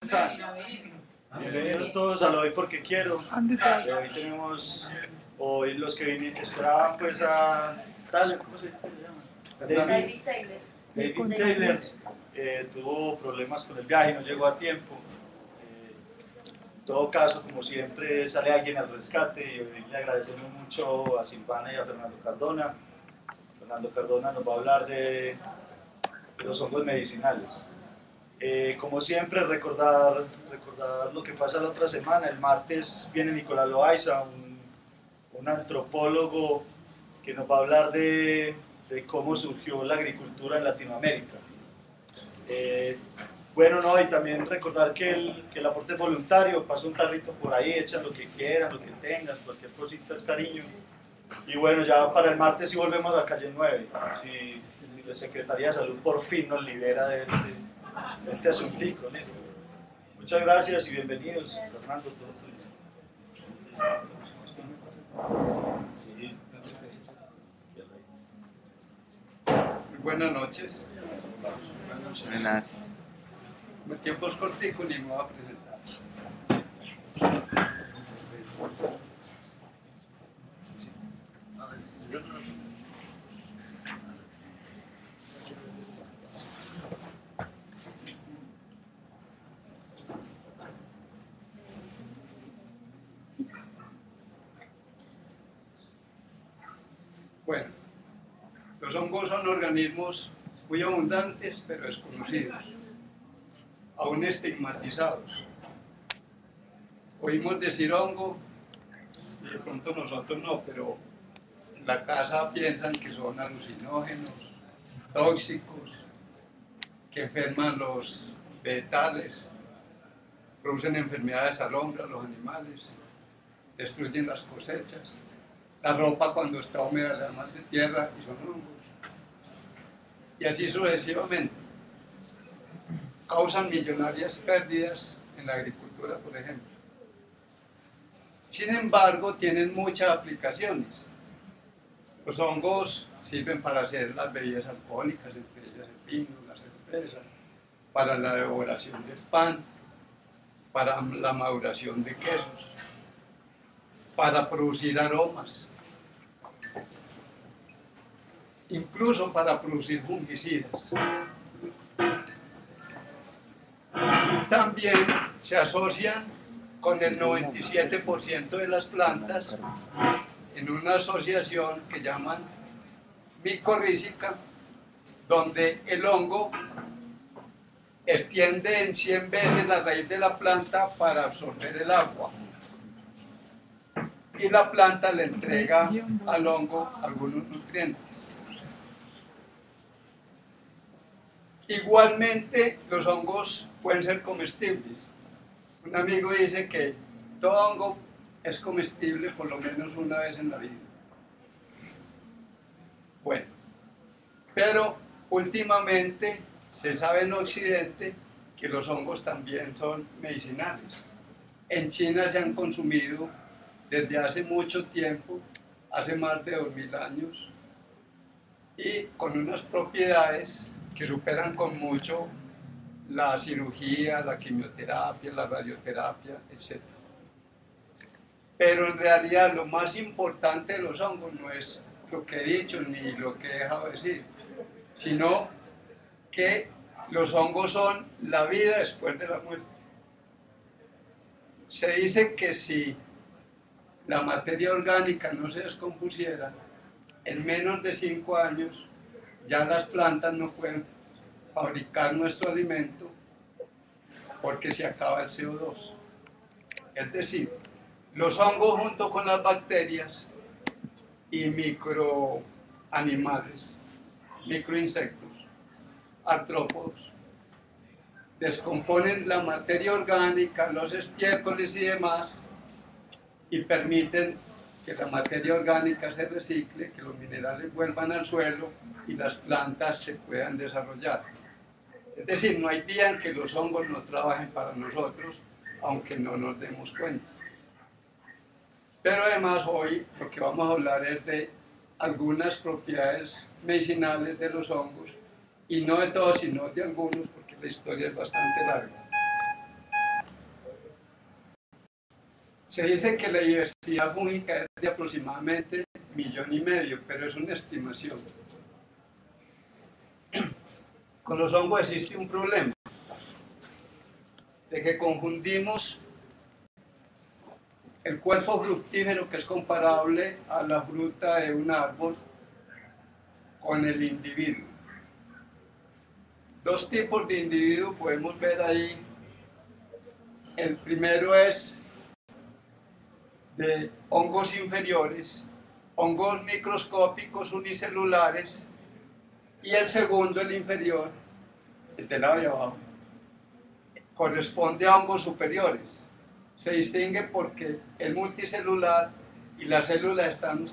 están? Bienvenidos todos a Lo Doy Porque Quiero. Hoy tenemos, hoy los que esperaban pues a tal, ¿cómo se llama? David Taylor. David Taylor tuvo problemas con el viaje y no llegó a tiempo. En todo caso, como siempre, sale alguien al rescate y hoy le agradecemos mucho a Silvana y a Fernando Cardona. Fernando Cardona nos va a hablar de los hongos medicinales. Como siempre, recordar lo que pasa la otra semana. El martes viene Nicolás Loaiza, un antropólogo que nos va a hablar de cómo surgió la agricultura en Latinoamérica. Bueno, no, y también recordar que el aporte es voluntario, pasa un tarrito por ahí, echan lo que quieran, lo que tengan, cualquier cosita es cariño. Y bueno, ya para el martes sí volvemos a calle 9, si la Secretaría de Salud por fin nos libera de este asuntico, ¿listo? Muchas gracias y bienvenidos, Fernando, todo Muy buenas noches. Buenas. Mi tiempo es cortico y me voy a presentar. Bueno, los hongos son organismos muy abundantes pero desconocidos, aún estigmatizados. Oímos decir hongo y de pronto nosotros no, pero en la casa piensan que son alucinógenos, tóxicos, que enferman los vegetales, producen enfermedades al hombre, a los animales, destruyen las cosechas. La ropa cuando está húmeda le da más de tierra y son hongos. Y así sucesivamente. Causan millonarias pérdidas en la agricultura, por ejemplo. Sin embargo, tienen muchas aplicaciones. Los hongos sirven para hacer las bebidas alcohólicas, entre ellas el vino, la cerveza, para la elaboración del pan, para la maduración de quesos, para producir aromas, incluso para producir fungicidas. También se asocian con el 97% de las plantas en una asociación que llaman micorrícica, donde el hongo extiende en 100 veces la raíz de la planta para absorber el agua. Y la planta le entrega al hongo algunos nutrientes. Igualmente, los hongos pueden ser comestibles. Un amigo dice que todo hongo es comestible por lo menos una vez en la vida. Bueno, pero últimamente se sabe en Occidente que los hongos también son medicinales. En China se han consumido desde hace mucho tiempo, hace más de 2000 años, y con unas propiedades que superan con mucho la cirugía, la quimioterapia, la radioterapia, etc. Pero en realidad lo más importante de los hongos no es lo que he dicho ni lo que he dejado de decir, sino que los hongos son la vida después de la muerte. Se dice que si la materia orgánica no se descompusiera, en menos de 5 años ya las plantas no pueden fabricar nuestro alimento porque se acaba el CO2. Es decir, los hongos junto con las bacterias y microanimales, microinsectos, artrópodos, descomponen la materia orgánica, los estiércoles y demás, y permiten que la materia orgánica se recicle, que los minerales vuelvan al suelo y las plantas se puedan desarrollar. Es decir, no hay día en que los hongos no trabajen para nosotros, aunque no nos demos cuenta. Pero además hoy lo que vamos a hablar es de algunas propiedades medicinales de los hongos, y no de todos, sino de algunos, porque la historia es bastante larga. Se dice que la diversidad fúngica es de aproximadamente 1,5 millones, pero es una estimación. Con los hongos existe un problema, de que confundimos el cuerpo fructífero, que es comparable a la fruta de un árbol, con el individuo. Dos tipos de individuo podemos ver ahí. El primero es de hongos inferiores, hongos microscópicos unicelulares, y el segundo, el inferior, el de lado de abajo, corresponde a hongos superiores. Se distingue porque el multicelular y la célula están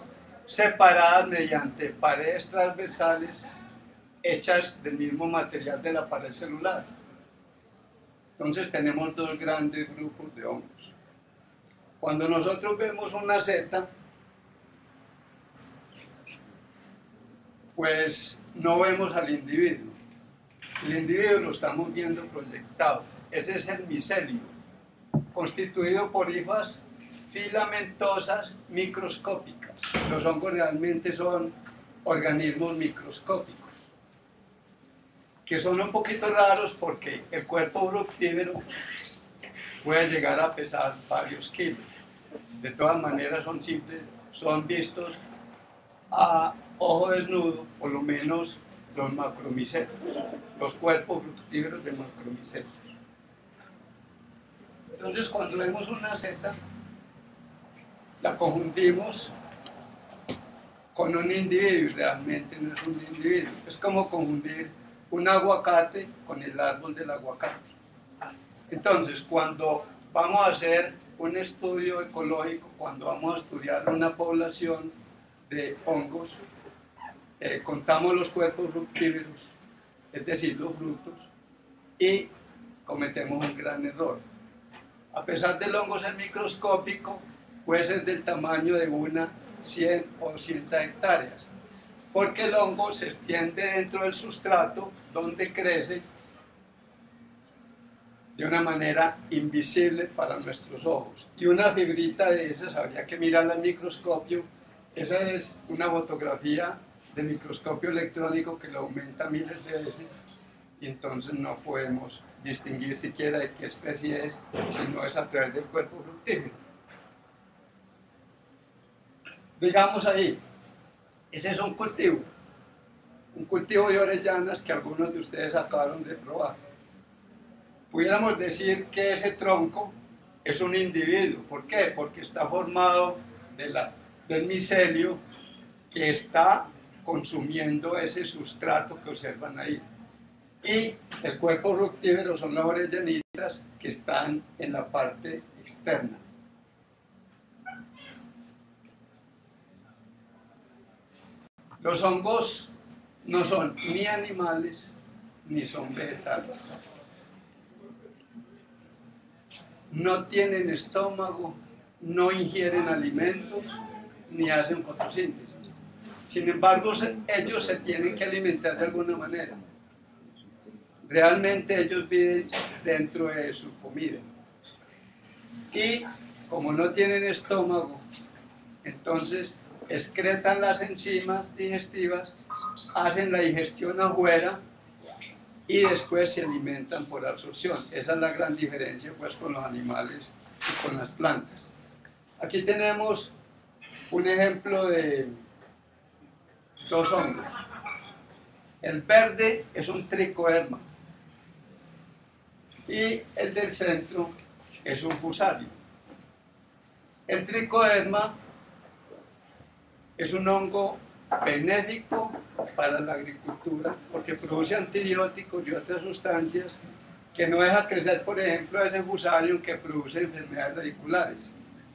separadas mediante paredes transversales hechas del mismo material de la pared celular. Entonces tenemos dos grandes grupos de hongos. Cuando nosotros vemos una seta, pues no vemos al individuo. El individuo lo estamos viendo proyectado. Ese es el micelio, constituido por hifas filamentosas microscópicas. Los hongos realmente son organismos microscópicos, que son un poquito raros porque el cuerpo fructífero puede llegar a pesar varios kilos. De todas maneras son vistos a ojo desnudo, por lo menos los macromicetos, los cuerpos fructíferos de macromicetos. Entonces, cuando vemos una seta, la confundimos con un individuo, y realmente no es un individuo. Es como confundir un aguacate con el árbol del aguacate. Entonces, cuando vamos a hacer un estudio ecológico, cuando vamos a estudiar una población de hongos, contamos los cuerpos fructíferos, es decir, los frutos, y cometemos un gran error. A pesar del hongo ser microscópico, puede ser del tamaño de 100 o 200 hectáreas, porque el hongo se extiende dentro del sustrato donde crece de una manera invisible para nuestros ojos. Y una fibrita de esas habría que mirarla al microscopio. Esa es una fotografía de microscopio electrónico que lo aumenta miles de veces, y entonces no podemos distinguir siquiera de qué especie es, si no es a través del cuerpo fructífero. Digamos ahí, ese es un cultivo de orellanas que algunos de ustedes acabaron de probar. Pudiéramos decir que ese tronco es un individuo. ¿Por qué? Porque está formado del micelio que está consumiendo ese sustrato que observan ahí. Y el cuerpo fructífero son las orellanitas que están en la parte externa. Los hongos no son ni animales ni son vegetales. No tienen estómago, no ingieren alimentos ni hacen fotosíntesis. Sin embargo, ellos se tienen que alimentar de alguna manera. Realmente ellos viven dentro de su comida. Y como no tienen estómago, entonces excretan las enzimas digestivas, hacen la digestión afuera y después se alimentan por absorción. Esa es la gran diferencia pues con los animales y con las plantas. Aquí tenemos un ejemplo de dos hongos. El verde es un tricoderma y el del centro es un fusarium. El tricoderma es un hongo benéfico para la agricultura porque produce antibióticos y otras sustancias que no deja crecer, por ejemplo, ese fusarium que produce enfermedades radiculares.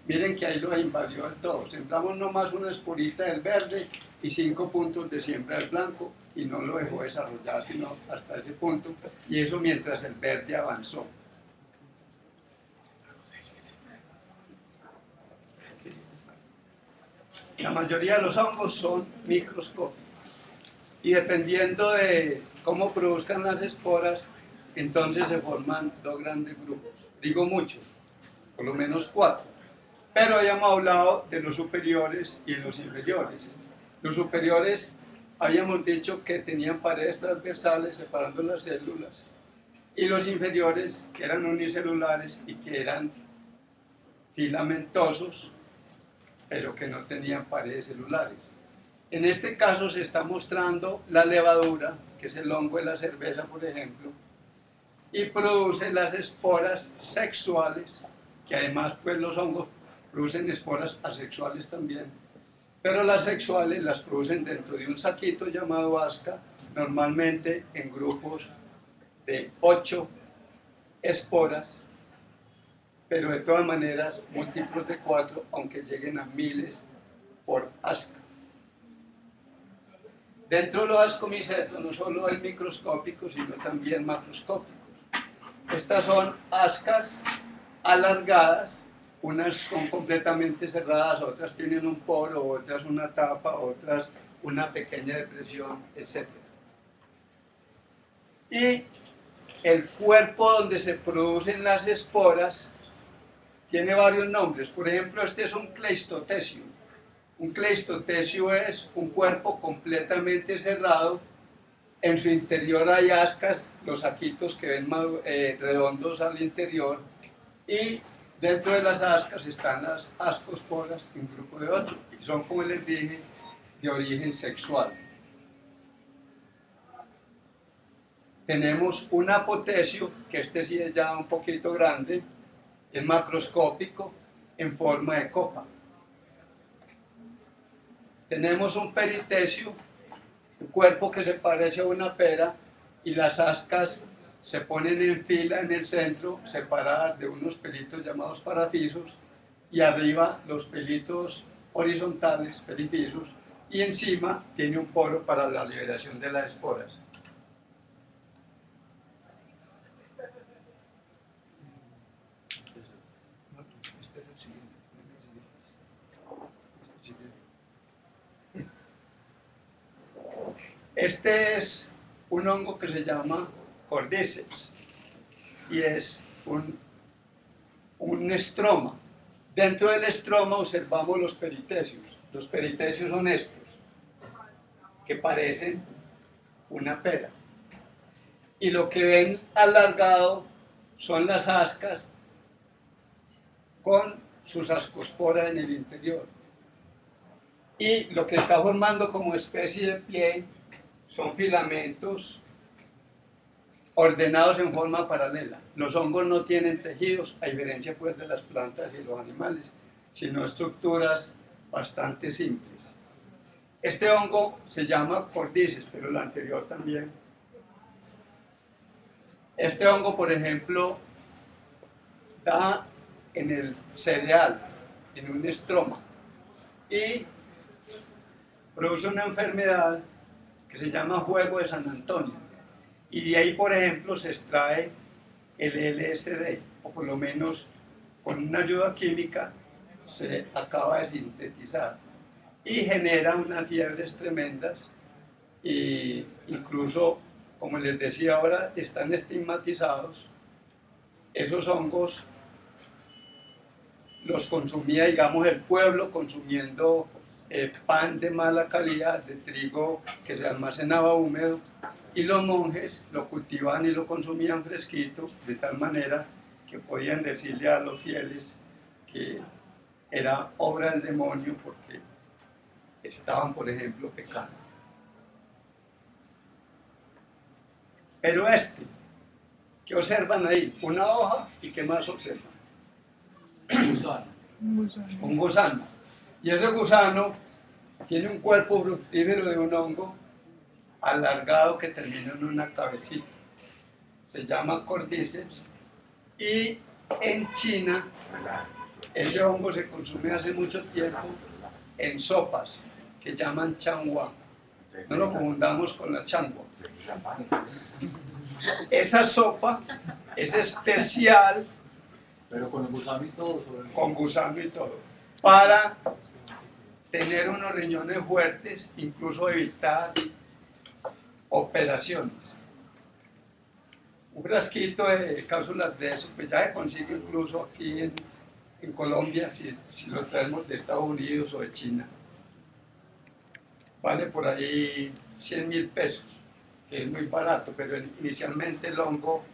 Miren que ahí los invadió del todo. Sembramos nomás una esporita del verde y 5 puntos de siembra del blanco y no lo dejó desarrollar sino hasta ese punto, y eso mientras el verde avanzó. La mayoría de los hongos son microscópicos y dependiendo de cómo produzcan las esporas, entonces se forman dos grandes grupos. Digo muchos, por lo menos 4. Pero habíamos hablado de los superiores y de los inferiores. Los superiores habíamos dicho que tenían paredes transversales separando las células, y los inferiores que eran unicelulares y que eran filamentosos, pero que no tenían paredes celulares. En este caso se está mostrando la levadura, que es el hongo de la cerveza, por ejemplo, y produce las esporas sexuales, que además pues los hongos producen esporas asexuales también, pero las sexuales las producen dentro de un saquito llamado asca, normalmente en grupos de 8 esporas, pero de todas maneras múltiplos de 4, aunque lleguen a miles por asca. Dentro de los ascomicetos no solo hay microscópicos, sino también macroscópicos. Estas son ascas alargadas, unas son completamente cerradas, otras tienen un poro, otras una tapa, otras una pequeña depresión, etc. Y el cuerpo donde se producen las esporas tiene varios nombres. Por ejemplo, este es un cleistotesio. Un cleistotesio es un cuerpo completamente cerrado. En su interior hay ascas, los saquitos que ven redondos al interior, y dentro de las ascas están las ascosporas en grupo de 8, y son, como les dije, de origen sexual. Tenemos un apotesio, que este sí es ya un poquito grande, es macroscópico, en forma de copa. Tenemos un peritesio, un cuerpo que se parece a una pera, y las ascas se ponen en fila en el centro, separadas de unos pelitos llamados parafisos, y arriba los pelitos horizontales, perifisos, y encima tiene un poro para la liberación de las esporas. Este es un hongo que se llama Cordyceps y es un estroma. Dentro del estroma observamos los peritecios. Los peritecios son estos, que parecen una pera. Y lo que ven alargado son las ascas con sus ascosporas en el interior. Y lo que está formando como especie de pie son filamentos ordenados en forma paralela. Los hongos no tienen tejidos, a diferencia pues de las plantas y los animales, sino estructuras bastante simples. Este hongo se llama Cordyceps, pero el anterior también. Este hongo, por ejemplo, da en el cereal, en un estroma, y produce una enfermedad que se llama juego de San Antonio, y de ahí, por ejemplo, se extrae el LSD, o por lo menos con una ayuda química se acaba de sintetizar, y genera unas fiebres tremendas, e incluso, como les decía ahora, están estigmatizados. Esos hongos los consumía, digamos, el pueblo, consumiendo pan de mala calidad, de trigo que se almacenaba húmedo, y los monjes lo cultivaban y lo consumían fresquito, de tal manera que podían decirle a los fieles que era obra del demonio porque estaban, por ejemplo, pecando. Pero ¿qué observan ahí? Una hoja, ¿y qué más observan? Un gusano. Y ese gusano tiene un cuerpo fructífero de un hongo alargado que termina en una cabecita. Se llama Cordyceps, y en China ese hongo se consume hace mucho tiempo en sopas que llaman changhua. No lo confundamos con la changua. Esa sopa es especial, pero con el gusano y todo. con gusano y todo, para tener unos riñones fuertes, incluso evitar operaciones. Un frasquito de cápsulas de eso, pues ya se consigue incluso aquí en Colombia, si lo traemos de Estados Unidos o de China, vale por ahí 100.000 pesos, que es muy barato, pero inicialmente el hongo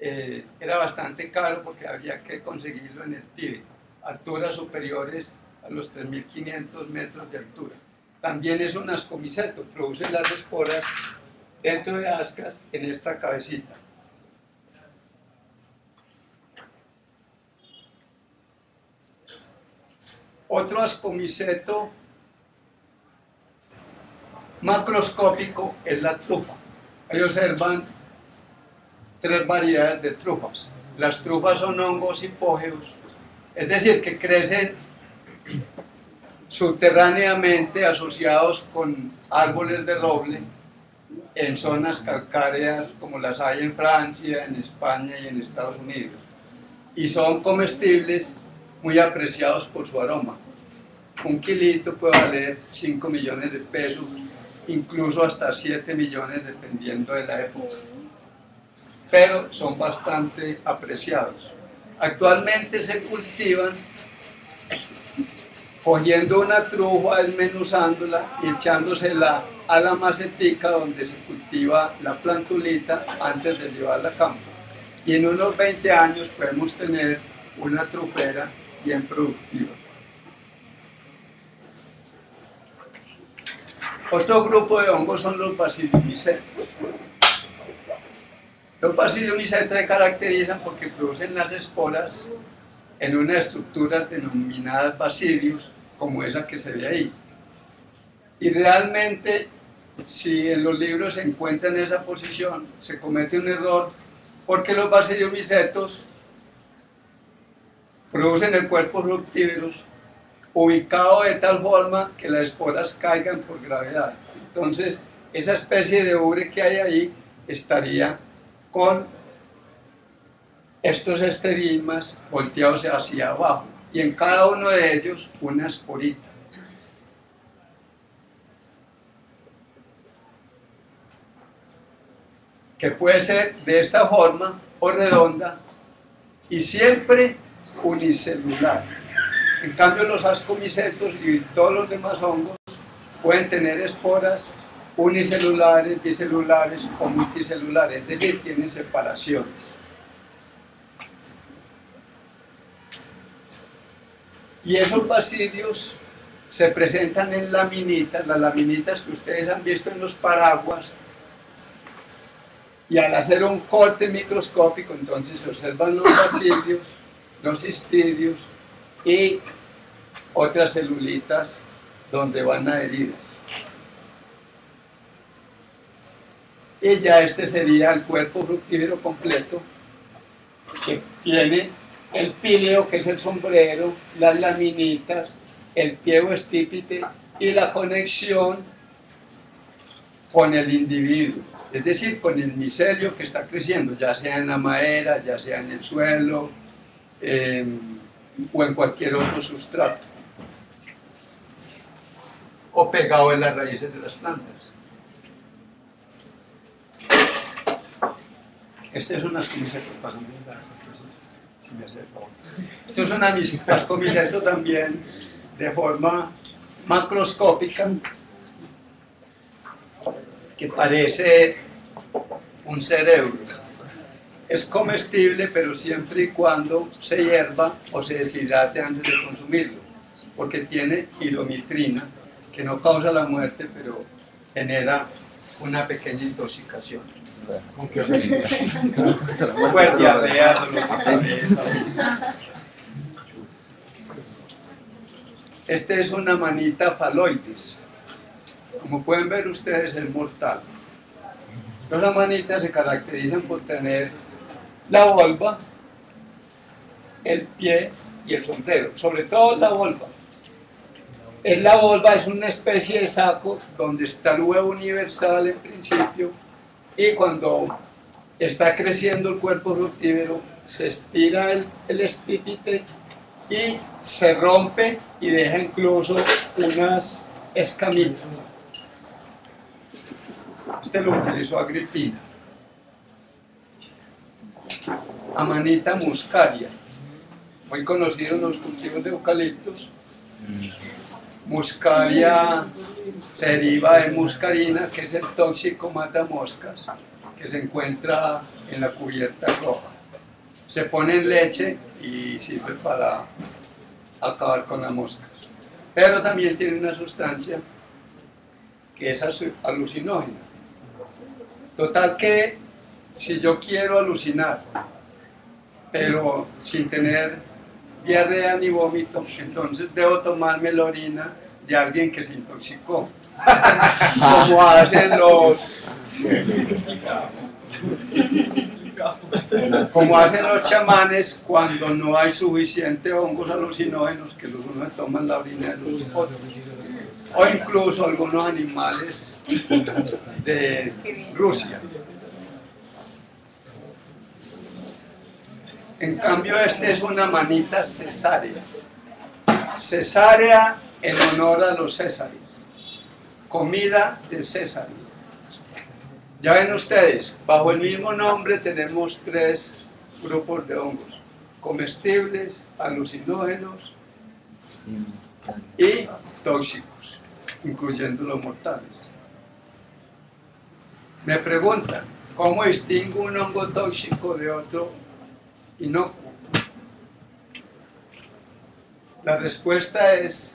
era bastante caro porque había que conseguirlo en el Tíbet, alturas superiores a los 3.500 metros de altura. También es un ascomiceto, produce las esporas dentro de ascas en esta cabecita. Otro ascomiceto macroscópico es la trufa. Ahí observan 3 variedades de trufas. Las trufas son hongos hipógeos, es decir, que crecen subterráneamente asociados con árboles de roble en zonas calcáreas como las hay en Francia, en España y en Estados Unidos. Y son comestibles muy apreciados por su aroma. Un kilito puede valer 5 millones de pesos, incluso hasta 7 millones dependiendo de la época. Pero son bastante apreciados. Actualmente se cultivan cogiendo una trufa, desmenuzándola y echándosela a la macetica donde se cultiva la plantulita antes de llevarla a campo. Y en unos 20 años podemos tener una trufera bien productiva. Otro grupo de hongos son los basidiomycetos. Los basidiomycetos se caracterizan porque producen las esporas en unas estructuras denominadas basidios, como esa que se ve ahí. Y realmente, si en los libros se encuentra en esa posición, se comete un error, porque los basidiomycetos producen el cuerpo fructíferos ubicado de tal forma que las esporas caigan por gravedad. Entonces, esa especie de ubre que hay ahí estaría con estos esterigmas volteados hacia abajo y en cada uno de ellos una esporita. Que puede ser de esta forma o redonda y siempre unicelular. En cambio, los ascomicetos y todos los demás hongos pueden tener esporas unicelulares, bicelulares o multicelulares, es decir, tienen separaciones. Y esos basidios se presentan en laminitas, las laminitas que ustedes han visto en los paraguas, y al hacer un corte microscópico, entonces se observan los basidios, los histidios y otras celulitas donde van adheridas. Y ya este sería el cuerpo fructífero completo, que tiene el píleo, que es el sombrero, las laminitas, el pie o estípite y la conexión con el individuo, es decir, con el micelio que está creciendo, ya sea en la madera, ya sea en el suelo o en cualquier otro sustrato, o pegado en las raíces de las plantas. Este es un ascomiceto, si me hace el favor. Esto es un ascomiceto también de forma macroscópica, que parece un cerebro. Es comestible, pero siempre y cuando se hierva o se deshidrate antes de consumirlo, porque tiene hidromitrina, que no causa la muerte, pero genera una pequeña intoxicación. Diarrea, dolor de cabeza. Este es una manita faloides. Como pueden ver ustedes, es mortal. Las amanitas se caracterizan por tener la volva, el pie y el sombrero, sobre todo la volva. La volva es una especie de saco donde está el huevo universal en principio, y cuando está creciendo el cuerpo fructífero se estira el estípite y se rompe y deja incluso unas escamitas. Este lo utilizó Agripina. Amanita muscaria. muy conocido en los cultivos de eucaliptos. Muscaria se deriva de muscarina, que es el tóxico matamoscas que se encuentra en la cubierta roja. Se pone en leche y sirve para acabar con las moscas. Pero también tiene una sustancia que es alucinógena. Total que si yo quiero alucinar, pero sin tener diarrea ni vómito, entonces debo tomarme la orina de alguien que se intoxicó, como hacen los chamanes cuando no hay suficiente hongos alucinógenos, que los unos toman la orina de los otros, o incluso algunos animales de Rusia. En cambio, este es una manita cesárea. Cesárea en honor a los césares. Comida de césares. Ya ven ustedes, bajo el mismo nombre tenemos 3 grupos de hongos: comestibles, alucinógenos y tóxicos, incluyendo los mortales. Me preguntan, ¿cómo distingo un hongo tóxico de otro inocuo? La respuesta es: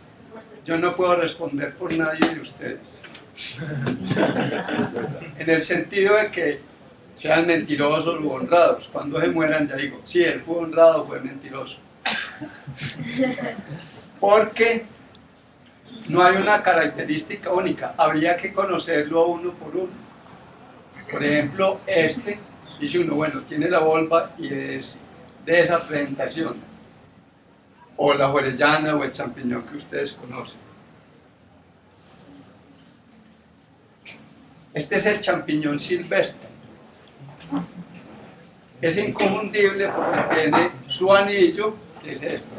yo no puedo responder por nadie de ustedes. En el sentido de que sean mentirosos o honrados. Cuando se mueran ya digo, sí, él fue honrado, fue mentiroso. Porque no hay una característica única, habría que conocerlo uno por uno. Por ejemplo, dice uno, bueno, tiene la volva y es de esa presentación, o la orellana o el champiñón que ustedes conocen. Este es el champiñón silvestre. Es inconfundible porque tiene su anillo, que es este.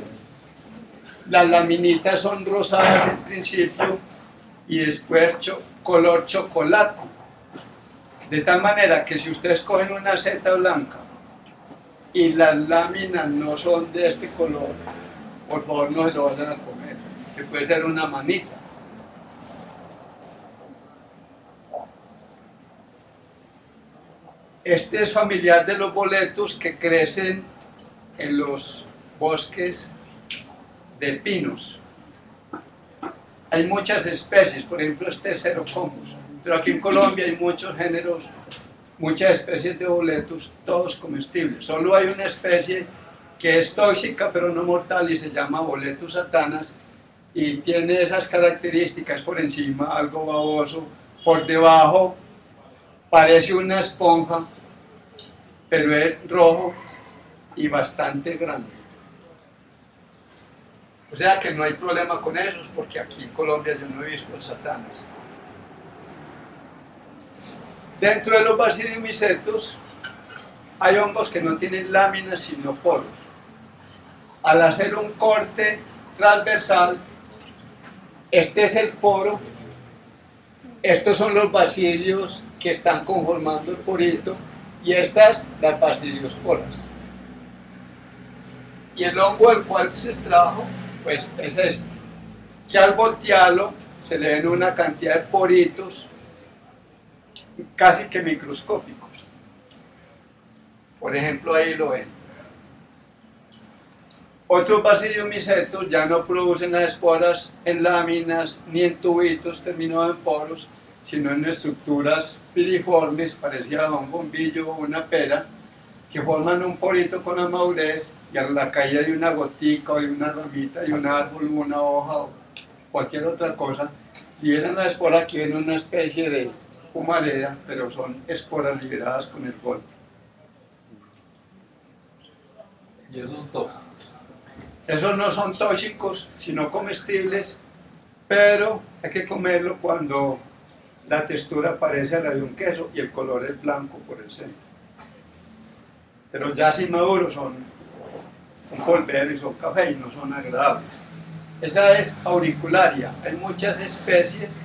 Las laminitas son rosadas en principio y después color chocolate. De tal manera que si ustedes cogen una seta blanca y las láminas no son de este color, por favor no se lo vayan a comer, que puede ser una manita. Este es familiar de los boletus que crecen en los bosques de pinos. Hay muchas especies, por ejemplo este es Xerocomus, pero aquí en Colombia hay muchos géneros, muchas especies de boletus, todos comestibles. Solo hay una especie que es tóxica pero no mortal y se llama Boletus satanas y tiene esas características: por encima algo baboso, por debajo parece una esponja, pero es rojo y bastante grande. O sea que no hay problema con esos, porque aquí en Colombia yo no he visto satanas. Dentro de los basidiomycetos hay hongos que no tienen láminas sino poros. Al hacer un corte transversal, este es el poro, estos son los basidios que están conformando el porito y estas las basidiosporas. Y el hongo del cual se extrajo, pues es este, que al voltearlo se le ven una cantidad de poritos casi que microscópicos. Por ejemplo, ahí lo ven. Otros basidiomycetos ya no producen las esporas en láminas ni en tubitos terminados en poros, sino en estructuras piriformes, parecidas a un bombillo o una pera, que forman un porito con la madurez, y a la caída de una gotica o de una ramita de un árbol, una hoja o cualquier otra cosa, liberan la espora, que viene una especie de humareda, pero son esporas liberadas con el golpe. Y esos son tóxicos. Esos no son tóxicos, sino comestibles, pero hay que comerlo cuando la textura parece a la de un queso y el color es blanco por el centro. Pero ya si maduros son un polvero y son café y no son agradables. Esa es auricularia, hay muchas especies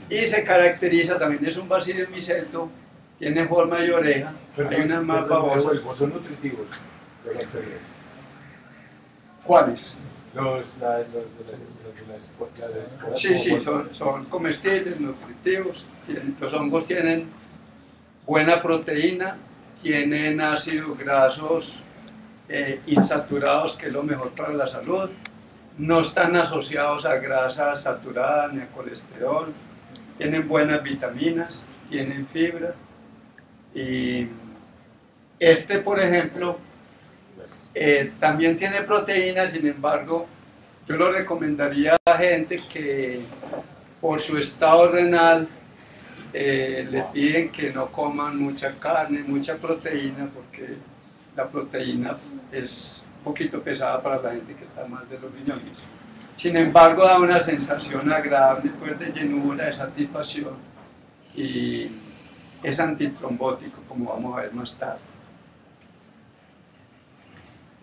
y se caracteriza, también es un basidiomyceto, tiene forma de oreja, hay unas más babosas. Son nutritivos los anteriores. ¿Cuáles? Los de las Sí, sí, son comestibles, nutritivos. Los hongos tienen buena proteína, tienen ácidos grasos insaturados, que es lo mejor para la salud. No están asociados a grasa saturada ni a colesterol. Tienen buenas vitaminas, tienen fibra. Y este, por ejemplo, también tiene proteína, sin embargo, yo lo recomendaría a gente que por su estado renal le piden que no coman mucha carne, mucha proteína, porque la proteína es un poquito pesada para la gente que está mal de los riñones. Sin embargo, da una sensación agradable, pues, de llenura, de satisfacción, y es antitrombótico, como vamos a ver más tarde.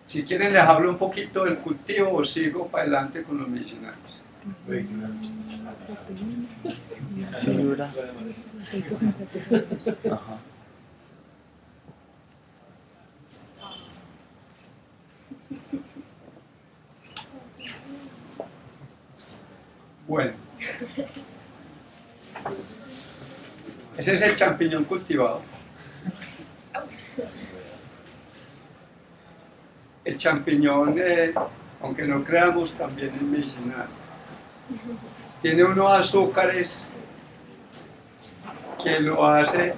Si quieren les hablo un poquito del cultivo o sigo para adelante con los medicinales. Fibra. Ajá. Bueno, ese es el champiñón cultivado. El champiñón, aunque no creamos, también es medicinal. Tiene unos azúcares que lo hace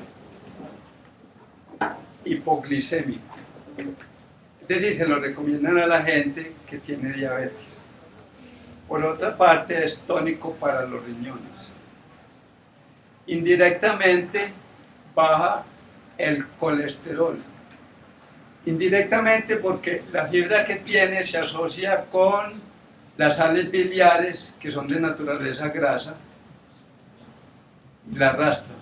hipoglicémico. Es decir, se lo recomiendan a la gente que tiene diabetes. Por otra parte, es tónico para los riñones. Indirectamente baja el colesterol. Indirectamente porque la fibra que tiene se asocia con las sales biliares, que son de naturaleza grasa, y la arrastran.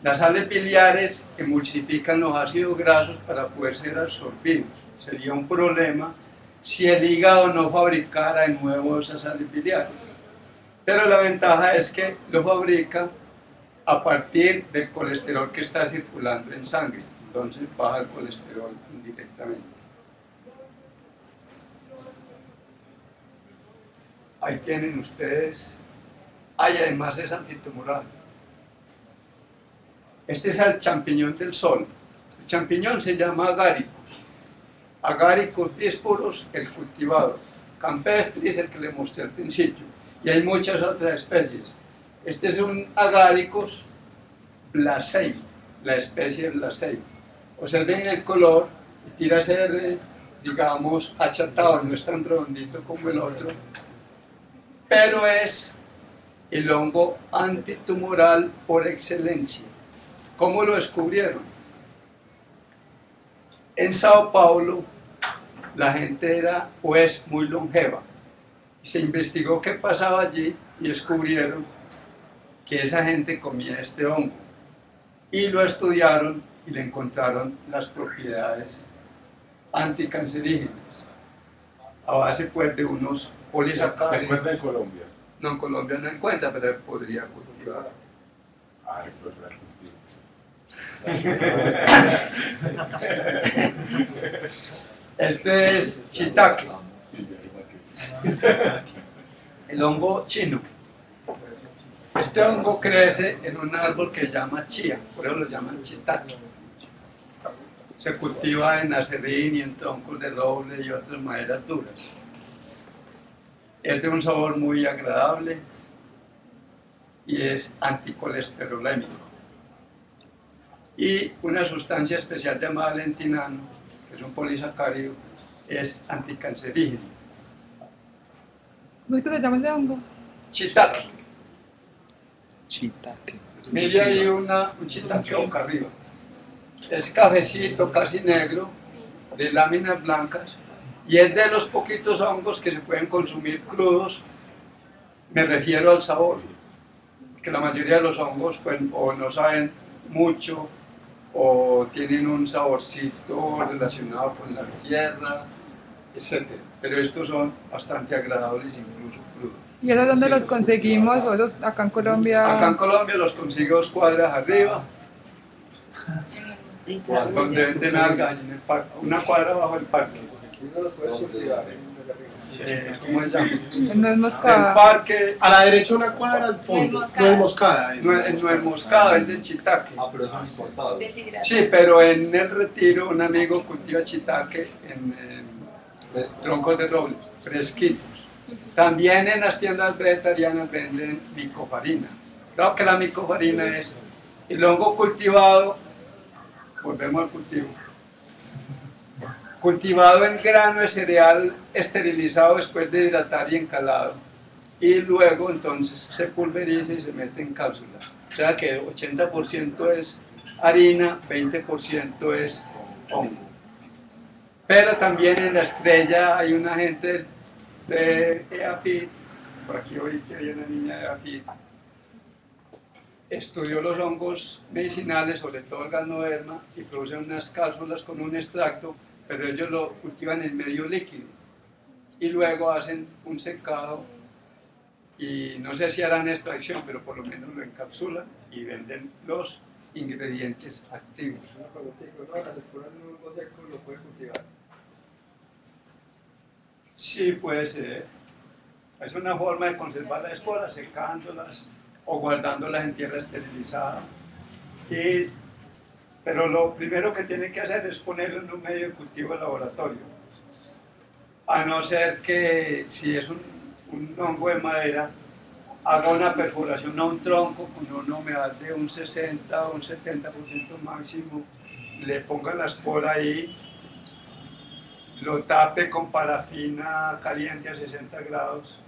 Las sales biliares emulsifican los ácidos grasos para poder ser absorbidos. Sería un problema si el hígado no fabricara de nuevo esas sales biliares. Pero la ventaja es que lo fabrica a partir del colesterol que está circulando en sangre. Entonces baja el colesterol indirectamente. Ahí tienen ustedes. Y además es antitumoral. Este es el champiñón del sol. El champiñón se llama Agaricus. Agaricus dísporos, el cultivado. Campestris, el que le mostré al principio. Y hay muchas otras especies. Este es un Agaricus blasei, la especie blasei. Observen el color, y tira a ser, digamos, achatado, no es tan redondito como el otro, pero es el hongo antitumoral por excelencia. ¿Cómo lo descubrieron? En Sao Paulo la gente era pues muy longeva. Se investigó qué pasaba allí y descubrieron que esa gente comía este hongo. Y lo estudiaron y le encontraron las propiedades anticancerígenas a base pues de unos polisacáridos. ¿Se encuentra en Colombia? No, en Colombia no encuentra, pero podría cultivar. Ay, pues la cultivo. Este es shiitake, el hongo chino. Este hongo crece en un árbol que se llama chía, por eso lo llaman shiitake. Se cultiva en acerrín y en troncos de roble y otras maderas duras. Es de un sabor muy agradable y es anticolesterolémico. Y una sustancia especial llamada lentinano, que es un polisacárido, es anticancerígeno. ¿Cómo es que se llama ese hongo? Shiitake. Shiitake. Mire ahí un shiitake boca arriba. Es cafecito, casi negro, de láminas blancas, y es de los poquitos hongos que se pueden consumir crudos. Me refiero al sabor, que la mayoría de los hongos pues, o no saben mucho o tienen un saborcito relacionado con la tierra, etc. Pero estos son bastante agradables, incluso crudos. ¿Y esos dónde los conseguimos? ¿O esos acá en Colombia? Acá en Colombia los consigo 2 cuadras arriba, donde venden alga, en el parque, 1 cuadra bajo el parque. ¿Y no los puedes cultivar? ¿Cómo se llama? No es El moscada. parque, A la derecha una cuadra al fondo. No es moscada. no es moscado, es de shiitake. Ah, pero son importados. Sí, pero en el Retiro un amigo cultiva shiitake en Fresco. troncos de roble, fresquitos. También en las tiendas vegetarianas venden micofarina. Claro que la micofarina es el hongo cultivado, volvemos al cultivo, cultivado en grano de cereal esterilizado después de hidratar y encalado, y luego entonces se pulveriza y se mete en cápsula. O sea que 80% es harina, 20% es hongo. Pero también en la Estrella hay una gente de EAFID, por aquí oí que hay una niña de EAFID, estudió los hongos medicinales, sobre todo el ganoderma, y producen unas cápsulas con un extracto, pero ellos lo cultivan en medio líquido y luego hacen un secado y no sé si harán extracción, pero por lo menos lo encapsulan y venden los ingredientes activos. Una preguntita, ¿no? Las esporas de un hongo seco lo puede cultivar. Sí, puede ser. Es una forma de conservar las esporas, secándolas o guardándolas en tierra esterilizada. Pero lo primero que tiene que hacer es ponerlo en un medio de cultivo de laboratorio. A no ser que si es un hongo de madera, haga una perforación a un tronco con una humedad de un 60 o un 70% máximo, le ponga la espora ahí, lo tape con parafina caliente a 60 grados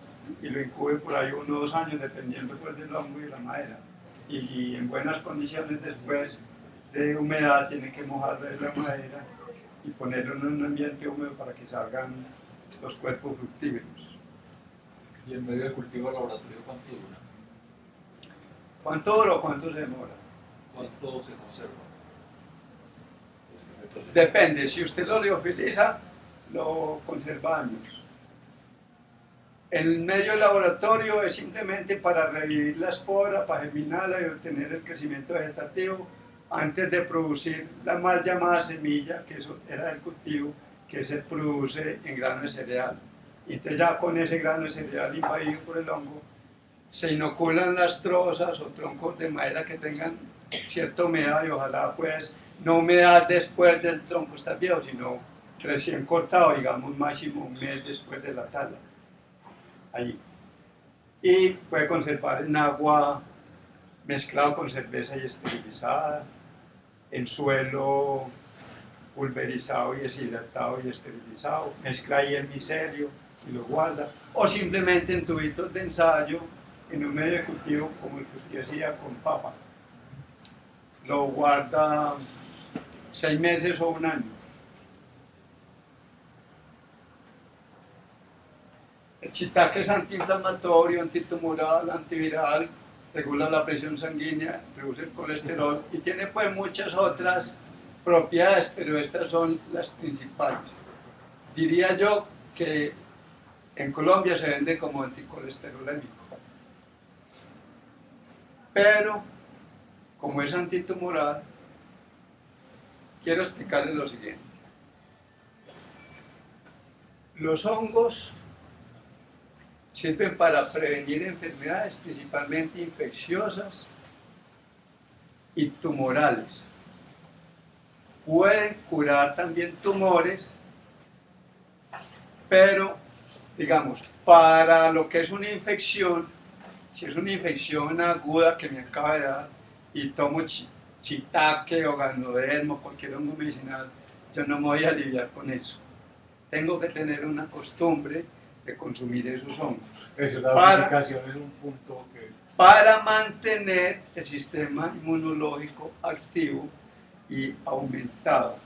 y lo incube por ahí 1 o 2 años, dependiendo pues, del hongo y de la madera. Y en buenas condiciones después de humedad tiene que mojar la madera y ponerlo en un ambiente húmedo para que salgan los cuerpos fructíferos. ¿Y el medio de cultivo laboratorio cuánto dura? ¿Cuánto dura o cuánto se demora? ¿Cuánto se conserva? Depende, si usted lo liofiliza, lo conserva años. El medio de laboratorio es simplemente para revivir la espora, para germinarla y obtener el crecimiento vegetativo antes de producir la mal llamada semilla, que eso era el cultivo, que se produce en grano de cereal. Y entonces ya con ese grano de cereal invadido por el hongo, se inoculan las trozas o troncos de madera que tengan cierta humedad y ojalá pues no humedad después del tronco estar viejo, sino recién cortado, digamos máximo un mes después de la tala. Allí. Y puede conservar en agua mezclado con cerveza y esterilizada, en suelo pulverizado y deshidratado y esterilizado, mezcla ahí el micelio y lo guarda, o simplemente en tubitos de ensayo en un medio de cultivo como el que usted hacía con papa. Lo guarda 6 meses o 1 año. El shiitake es antiinflamatorio, antitumoral, antiviral, regula la presión sanguínea, reduce el colesterol y tiene pues muchas otras propiedades, pero estas son las principales. Diría yo que en Colombia se vende como anticolesterolémico, pero como es antitumoral, quiero explicarles lo siguiente. Los hongos sirven para prevenir enfermedades, principalmente infecciosas y tumorales. Pueden curar también tumores, pero, digamos, para lo que es una infección, si es una infección aguda que me acaba de dar y tomo shiitake o ganoderma o cualquier hongo medicinal, yo no me voy a aliviar con eso. Tengo que tener una costumbre de consumir esos hongos. Eso, la dosificación es un punto que... Para mantener el sistema inmunológico activo y aumentado.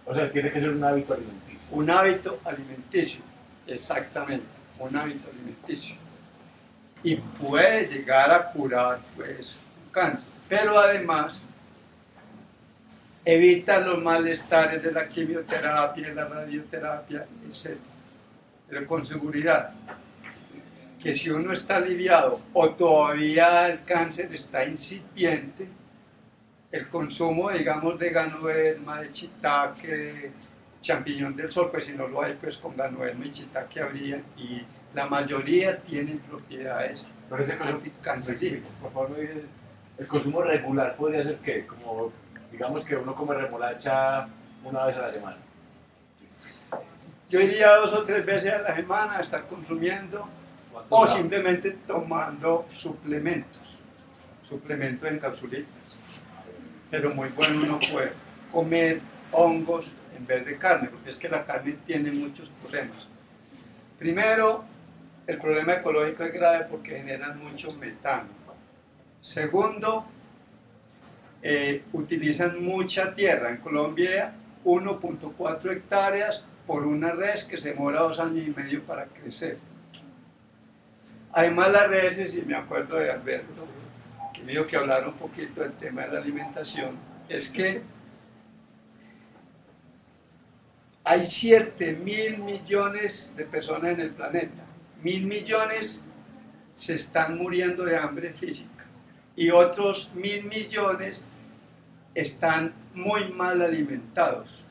O sea, tiene que ser un hábito alimenticio. Un hábito alimenticio, exactamente, un hábito alimenticio. Y puede llegar a curar pues, un cáncer, pero además evita los malestares de la quimioterapia, de la radioterapia, etc. Pero con seguridad que si uno está aliviado o todavía el cáncer está incipiente, el consumo, digamos, de ganoderma, de shiitake, champiñón del sol, pues si no lo hay, pues con la nuez mechita que habría, y la mayoría tienen propiedades Pero ese consumo, anticancerígenas. por favor, me dices, el consumo regular podría ser que, como digamos que uno come remolacha una vez a la semana. Yo iría 2 o 3 veces a la semana a estar consumiendo o simplemente tomando suplementos en capsulitas. Pero muy bueno uno puede comer hongos en vez de carne, porque es que la carne tiene muchos problemas. Primero, el problema ecológico es grave porque generan mucho metano. Segundo, utilizan mucha tierra. En Colombia, 1.4 hectáreas por una res que se demora 2 años y medio para crecer. Además, las reses, y me acuerdo de Alberto, que me dijo que hablara un poquito del tema de la alimentación, es que hay 7.000 millones de personas en el planeta. 1.000 millones se están muriendo de hambre física y otros 1.000 millones están muy mal alimentados.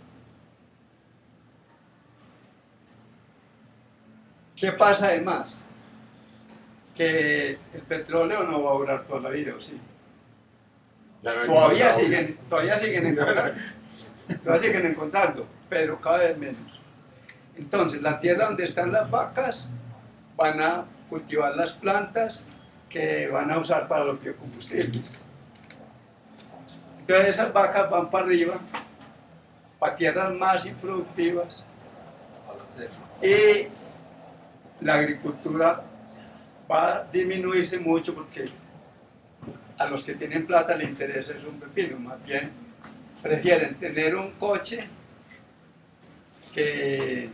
¿Qué pasa además? Que el petróleo no va a durar toda la vida, ¿o sí? Todavía siguen encontrando, pero cada vez menos. Entonces, la tierra donde están las vacas van a cultivar las plantas que van a usar para los biocombustibles. Entonces, esas vacas van para arriba, para tierras más improductivas, y la agricultura va a disminuirse mucho porque a los que tienen plata les interesa es un pepino, más bien prefieren tener un coche que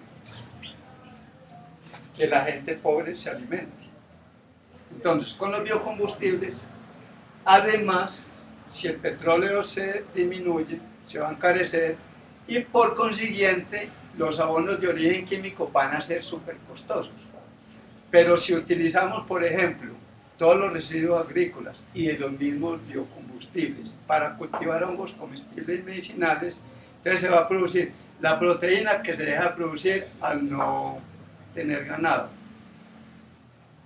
la gente pobre se alimente. Entonces, con los biocombustibles, además, si el petróleo se disminuye, se va a encarecer y por consiguiente los abonos de origen químico van a ser súper costosos. Pero si utilizamos, por ejemplo, todos los residuos agrícolas y de los mismos biocombustibles para cultivar hongos comestibles y medicinales, entonces se va a producir la proteína que se deja producir al no tener ganado.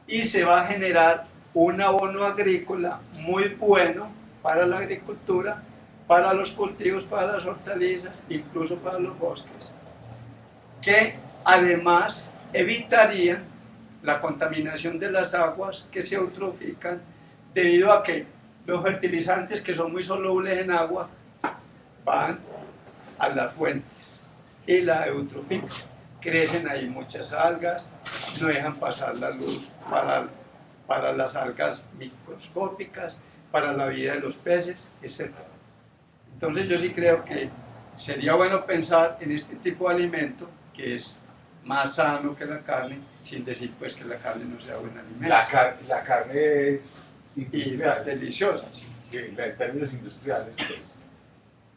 Y se va a generar un abono agrícola muy bueno para la agricultura, para los cultivos, para las hortalizas, incluso para los bosques, que además evitarían la contaminación de las aguas que se eutrofican debido a que los fertilizantes que son muy solubles en agua van a las fuentes y la eutrofican. Crecen ahí muchas algas, no dejan pasar la luz para las algas microscópicas, para la vida de los peces, etc. Entonces yo sí creo que sería bueno pensar en este tipo de alimento que es más sano que la carne, sin decir pues que la carne no sea buen alimento. La carne industrial. Deliciosa. Sí, en términos industriales, pues,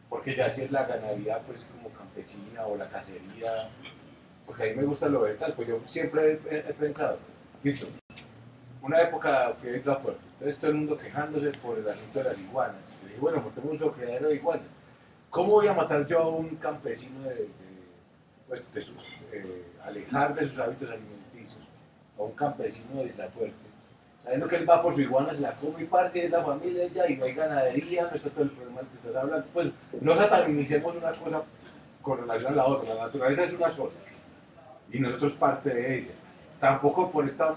porque ya si es la ganadería pues como campesina o la cacería, porque a mí me gusta lo vegetal, pues yo siempre he pensado, listo, una época fui a Isla Fuerte, entonces todo el mundo quejándose por el asunto de las iguanas, y dije, bueno, montemos un zoocreadero de iguanas, ¿cómo voy a matar yo a un campesino alejar de sus hábitos alimenticios a un campesino de Isla Fuerte, sabiendo que él va por su iguana, se la come y parte de la familia ya, y no hay ganadería, no está todo el problema del que estás hablando? Pues no satanicemos una cosa con relación a la otra, la naturaleza es una sola y nosotros parte de ella, tampoco por esta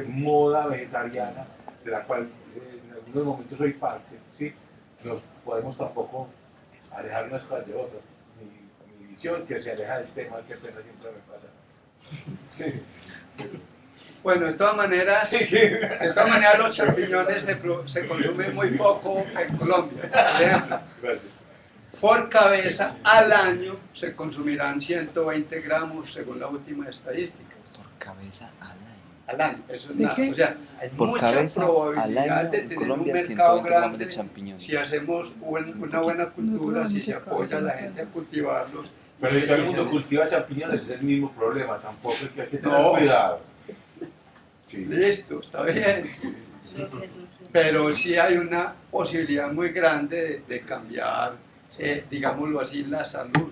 moda vegetariana de la cual en algunos momentos soy parte, ¿sí? Nos podemos tampoco alejar unas cosas de otras. Mi visión que se aleja del tema, que pena siempre me pasa. Sí. Bueno, de todas maneras los champiñones se consumen muy poco en Colombia. Por ejemplo, Gracias. por cabeza al año se consumirán 120 gramos según la última estadística. Por cabeza al año. Al año, eso es ¿De nada. qué? O sea, hay Por mucha cabeza al probabilidad año de en tener un Colombia mercado 120 gramos de grande champiñones. si hacemos una buena cultura, si se apoya a la gente a cultivarlos. Pero si todo el mundo cultiva champiñones, es el mismo problema, tampoco es que hay que tener No. cuidado. Sí. Listo, está bien. Pero sí hay una posibilidad muy grande de cambiar, digámoslo así, la salud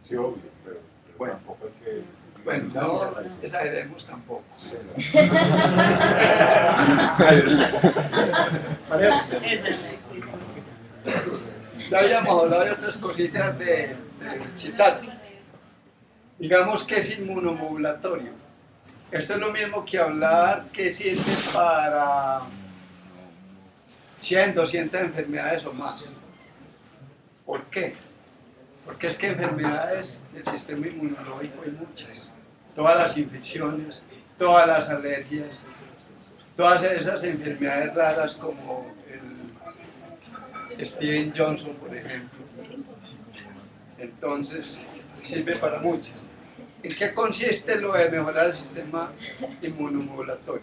Sí, obvio, pero Bueno. tampoco hay que... Bueno, no exageremos tampoco. Sí, señor. Ya habíamos hablado de otras cositas de shiitake. Digamos que es inmunomodulatorio. Esto es lo mismo que hablar que sirve para 100, 200 enfermedades o más. ¿Por qué? Porque es que enfermedades del sistema inmunológico hay muchas. Todas las infecciones, todas las alergias, todas esas enfermedades raras como el Steven Johnson, por ejemplo. Entonces, sirve para muchas. ¿En qué consiste lo de mejorar el sistema inmunomodulatorio?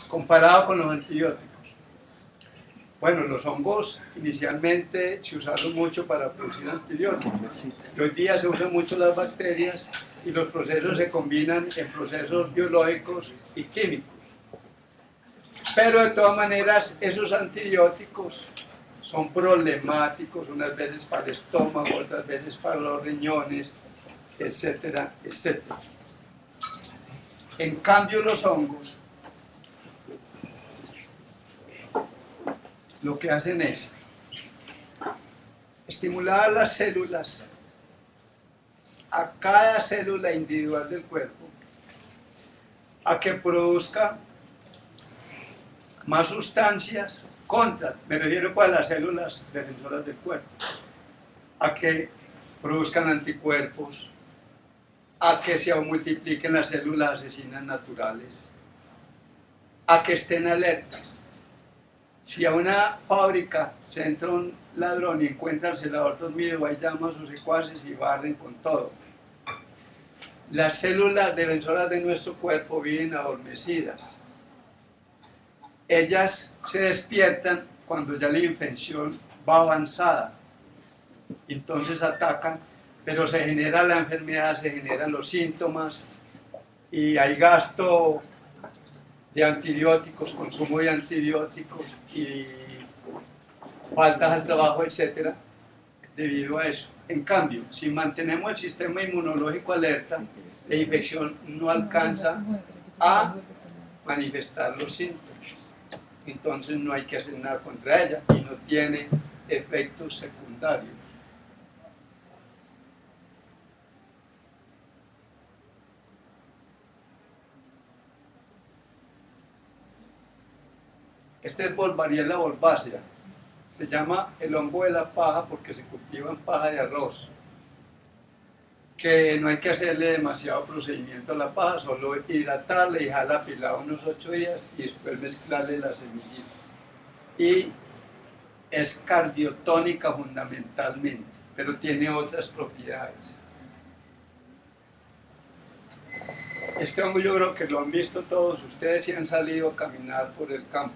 Comparado con los antibióticos. Bueno, los hongos inicialmente se usaron mucho para producir antibióticos. Y hoy día se usan mucho las bacterias y los procesos se combinan en procesos biológicos y químicos. Pero de todas maneras, esos antibióticos son problemáticos, unas veces para el estómago, otras veces para los riñones, etcétera, etcétera. En cambio, los hongos lo que hacen es estimular a las células, a cada célula individual del cuerpo, a que produzca más sustancias me refiero pues a las células defensoras del cuerpo, a que produzcan anticuerpos, a que se multipliquen las células asesinas naturales, a que estén alertas. Si a una fábrica se entra un ladrón y encuentra el celador dormido, ahí llama a sus secuaces y barren con todo. Las células defensoras de nuestro cuerpo viven adormecidas. Ellas se despiertan cuando ya la infección va avanzada. Entonces atacan, pero se genera la enfermedad, se generan los síntomas y hay gasto de antibióticos, consumo de antibióticos y faltas al trabajo, etcétera, debido a eso. En cambio, si mantenemos el sistema inmunológico alerta, la infección no alcanza a manifestar los síntomas. Entonces no hay que hacer nada contra ella y no tiene efectos secundarios. Este es Volvariella volvacea. Se llama el hongo de la paja porque se cultiva en paja de arroz. Que no hay que hacerle demasiado procedimiento a la paja, solo hidratarla y dejarla pilada unos 8 días y después mezclarle la semillita. Y es cardiotónica fundamentalmente, pero tiene otras propiedades. Este hongo yo creo que lo han visto todos ustedes si han salido a caminar por el campo.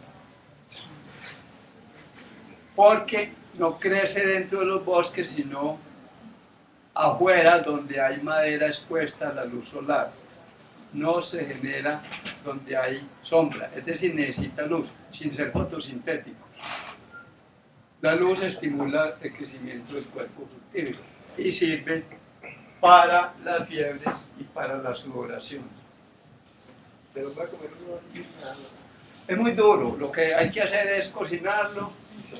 Porque no crece dentro de los bosques, sino afuera donde hay madera expuesta a la luz solar. No se genera donde hay sombra, es decir, necesita luz, sin ser fotosintético. La luz estimula el crecimiento del cuerpo fructífero y sirve para las fiebres y para la sudoración. Pero para comer Es muy duro, lo que hay que hacer es cocinarlo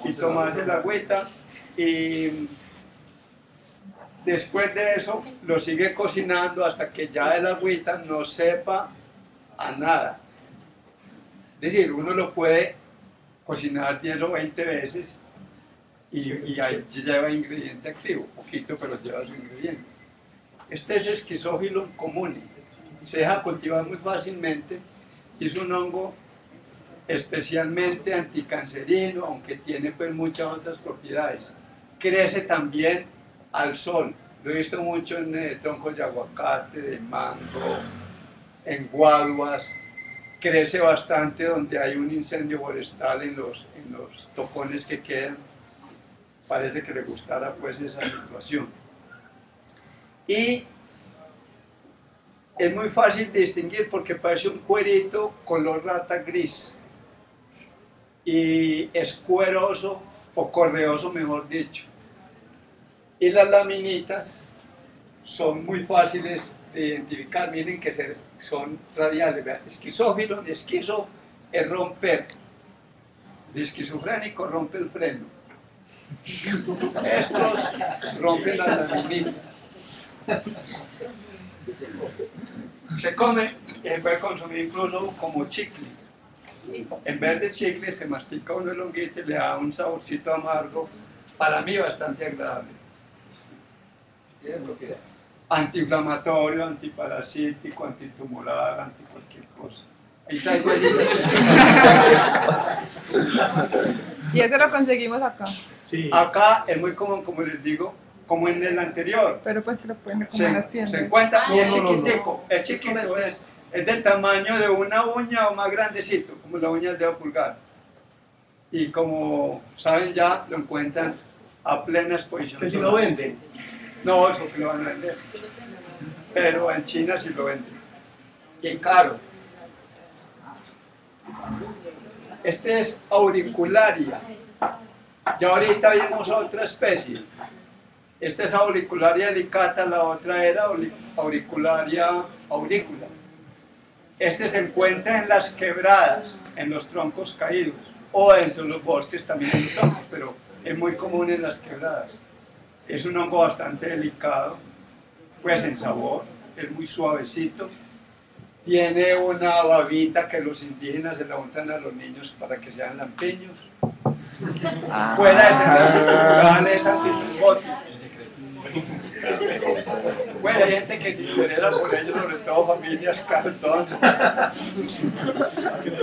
y tomarse la agüita y después de eso lo sigue cocinando hasta que ya el agüita no sepa a nada. Es decir, uno lo puede cocinar 10 o 20 veces y ahí lleva ingrediente activo, poquito pero lleva su ingrediente. Este es Schizophilum comune, se deja cultivar muy fácilmente y es un hongo especialmente anticancerino, aunque tiene pues muchas otras propiedades. Crece también al sol, lo he visto mucho en troncos de aguacate, de mango, en guaduas, crece bastante donde hay un incendio forestal en los tocones que quedan. Parece que le gustara pues esa situación. Y es muy fácil de distinguir porque parece un cuerito color rata gris y es cueroso o correoso, mejor dicho. Y las laminitas son muy fáciles de identificar. Miren que son radiales. Vean, esquizófilo, de esquizo es romper. De esquizofrénico rompe el freno. Estos rompen las laminitas. Se come, se puede consumir incluso como chicle. En vez de chicle se mastica uno el honguito y le da un saborcito amargo, para mí bastante agradable. Tiene propiedad. Antiinflamatorio, antiparasítico, antitumoral, anti cualquier cosa. Ahí está Y ese lo conseguimos acá. Sí. Acá es muy común, como les digo, como en el anterior. Pero pues que lo pueden comer en las Se tiendas. encuentra, y es No, no, no, chiquitico, es chiquito, es del tamaño de una uña o más grandecito, como la uña del dedo pulgar. Y como saben ya, lo encuentran a plena exposición. Que si lo venden. No, eso que lo van a vender. Pero en China sí lo venden. Y caro. Este es auricularia. Ya ahorita vimos otra especie. Esta es auricularia delicata, la otra era auricularia aurícula. Este se encuentra en las quebradas, en los troncos caídos, o dentro de los bosques también en los troncos, pero es muy común en las quebradas. Es un hongo bastante delicado, pues en sabor, es muy suavecito. Tiene una babita que los indígenas se la untan a los niños para que sean lampiños. Fuera de ser natural, es antitusbótico. Bueno, hay gente que se interesa por ello, sobre todo familias cartón. ¿Cómo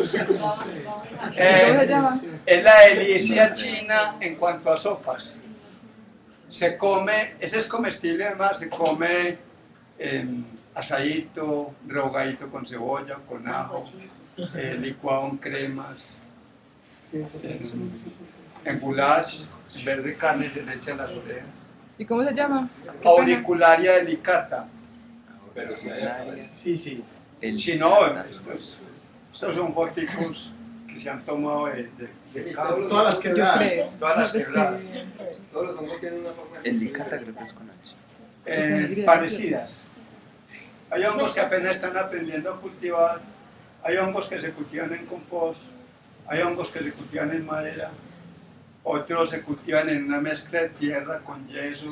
se llama? Es la delicia china en cuanto a sopas. Se come, ese es comestible además, se come asadito, rehogadito con cebolla, con ajo, licuado en cremas, en goulash, en vez de carne se le echan las orejas. ¿Y cómo se llama? Auricularia delicata. Pero si hay Sí, sí. Si no, estos son foticos que se han tomado de campo. Todas las Yo quebradas. creo. Todas las No, pues quebradas. Todos los hongos tienen una forma de El licata creo que es con H. Parecidas. Hay hongos que apenas están aprendiendo a cultivar, hay hongos que se cultivan en compost, hay hongos que se cultivan en madera, otros se cultivan en una mezcla de tierra con yeso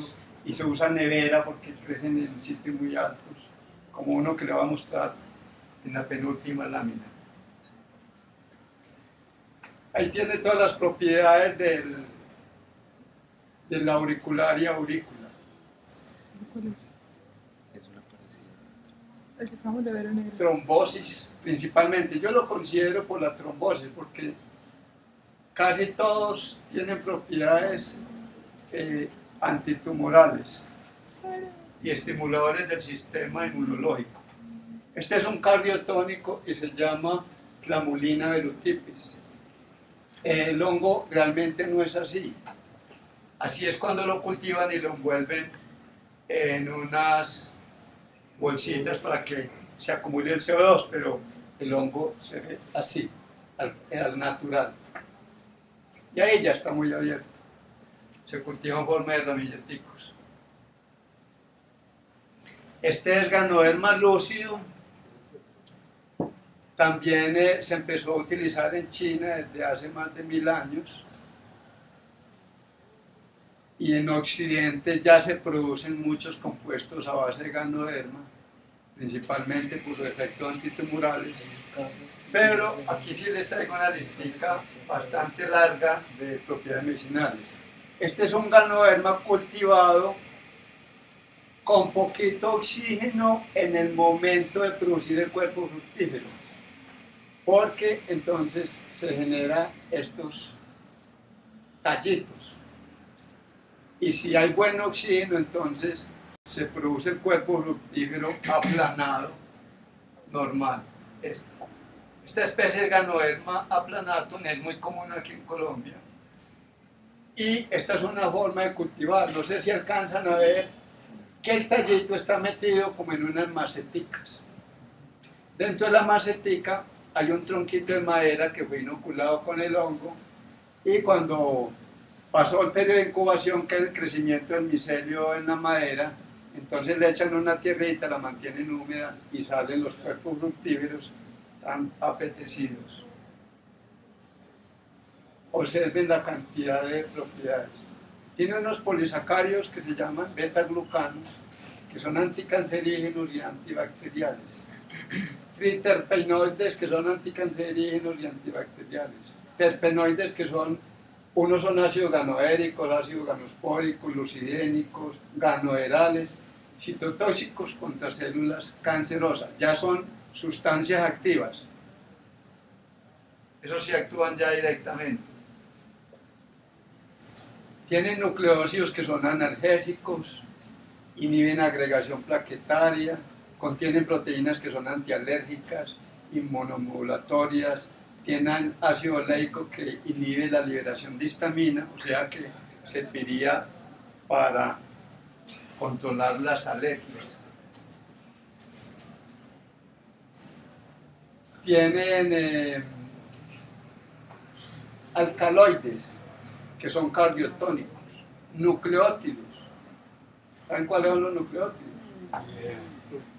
y se usa nevera porque crecen en sitios muy altos, como uno que le va a mostrar en la penúltima lámina. Ahí tiene todas las propiedades de la auricularia aurícula. Es una parecida. El que acabamos de ver en negro. Trombosis, principalmente. Yo lo considero por la trombosis, porque casi todos tienen propiedades antitumorales y estimuladores del sistema inmunológico. Este es un cardiotónico y se llama Clamulina velutipis. El hongo realmente no es así. Así es cuando lo cultivan y lo envuelven en unas bolsitas para que se acumule el CO2, pero el hongo se ve así, al natural. Y ahí ya está muy abierto. Se cultiva en forma de ramilleticos. Este es Ganoderma lúcido. También se empezó a utilizar en China desde hace más de 1000 años. Y en Occidente ya se producen muchos compuestos a base de Ganoderma, principalmente por los efectos antitumorales. Pero aquí sí les traigo una listica bastante larga de propiedades medicinales. Este es un Ganoderma cultivado con poquito oxígeno en el momento de producir el cuerpo fructífero, porque entonces se generan estos tallitos. Y si hay buen oxígeno, entonces se produce el cuerpo fructífero aplanado, normal. Esta especie de Ganoderma aplanatum es muy común aquí en Colombia. Y esta es una forma de cultivar. No sé si alcanzan a ver que el tallito está metido como en unas maceticas. Dentro de la macetica hay un tronquito de madera que fue inoculado con el hongo y cuando pasó el periodo de incubación, que es el crecimiento del micelio en la madera, Entonces le echan una tierrita, la mantienen húmeda y salen los cuerpos fructíferos tan apetecidos. Observen la cantidad de propiedades. Tiene unos polisacáridos que se llaman beta-glucanos, que son anticancerígenos y antibacteriales. Triterpenoides, que son anticancerígenos y antibacteriales. Terpenoides, que son, unos son ácidos ganoéricos, ácidos ganospóricos, lucidénicos, ganoerales, citotóxicos contra células cancerosas. Ya son sustancias activas. Eso sí actúan ya directamente. Tienen nucleócidos que son analgésicos, inhiben agregación plaquetaria, contienen proteínas que son antialérgicas, inmunomodulatorias, tienen ácido oleico que inhibe la liberación de histamina, o sea que serviría para controlar las alergias. Tienen alcaloides, que son cardiotónicos, nucleótidos. ¿Saben cuáles son los nucleótidos?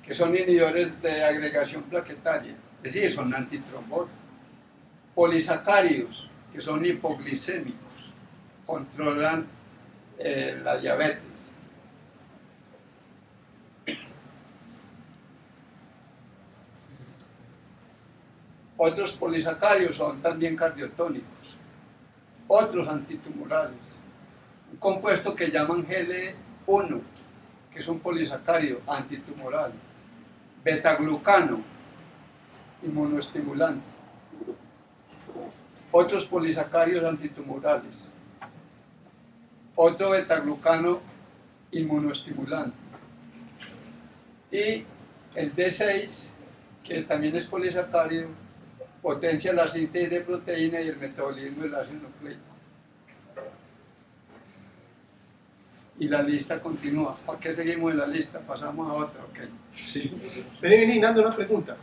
Que son inhibidores de agregación plaquetaria, es decir, son antitrombóticos. Polisacáridos, que son hipoglicémicos, controlan la diabetes. Otros polisacáridos son también cardiotónicos. Otros antitumorales, un compuesto que llaman GL1, que es un polisacárido antitumoral, betaglucano, inmunoestimulante, otros polisacáridos antitumorales, otro betaglucano inmunoestimulante, y el D6, que también es polisacárido, potencia la síntesis de proteína y el metabolismo del ácido nucleico. Y la lista continúa. ¿Para qué seguimos en la lista? Pasamos a otra, ¿ok? Sí. Ven, Nando, una pregunta.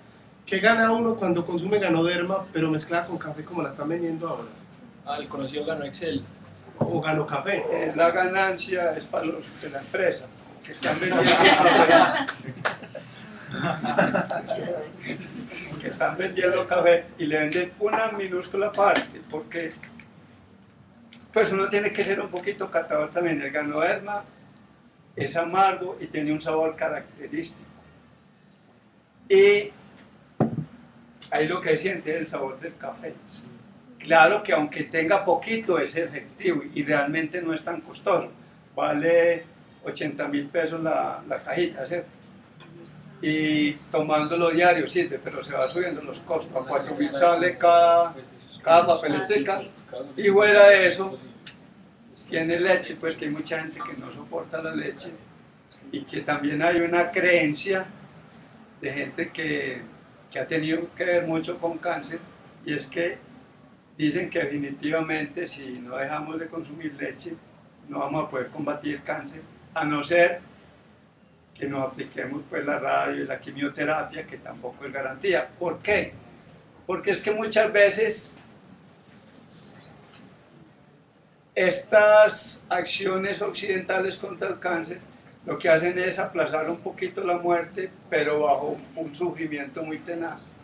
¿Qué gana uno cuando consume Ganoderma, pero mezclada con café como la están vendiendo ahora? El conocido Gano Excel. ¿O Gano Café? La ganancia es para los de la empresa, que están vendiendo que están vendiendo café y le venden una minúscula parte, porque pues uno tiene que ser un poquito catador también. El Ganoderma es amargo y tiene un sabor característico, y ahí lo que siente es el sabor del café. Claro que aunque tenga poquito es efectivo y realmente no es tan costoso, vale 80.000 pesos la cajita, ¿cierto? Y tomándolo diario sirve, pero se va subiendo los costos. A 4.000 sale cada papeleteca, y fuera de eso tiene leche, pues que hay mucha gente que no soporta la leche, y que también hay una creencia de gente que ha tenido que ver mucho con cáncer, y es que dicen que definitivamente si no dejamos de consumir leche no vamos a poder combatir el cáncer, a no ser que nos apliquemos pues la radio y la quimioterapia, que tampoco es garantía. ¿Por qué? Porque es que muchas veces estas acciones occidentales contra el cáncer lo que hacen es aplazar un poquito la muerte, pero bajo un sufrimiento muy tenaz.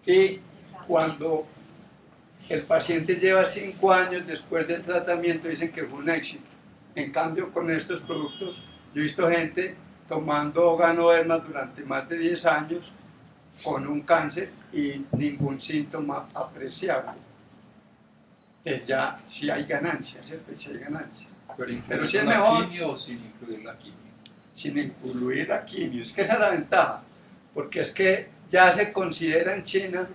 Y cuando el paciente lleva 5 años después del tratamiento, dicen que fue un éxito. En cambio, con estos productos, yo he visto gente tomando Ganoderma durante más de 10 años con un cáncer y ningún síntoma apreciable. Entonces ya sí hay ganancia, ¿cierto? Sí hay ganancia. Pero si es mejor, la quimio o sin incluir la quimio? Sin incluir la quimio. Es que esa es la ventaja, porque es que ya se considera en China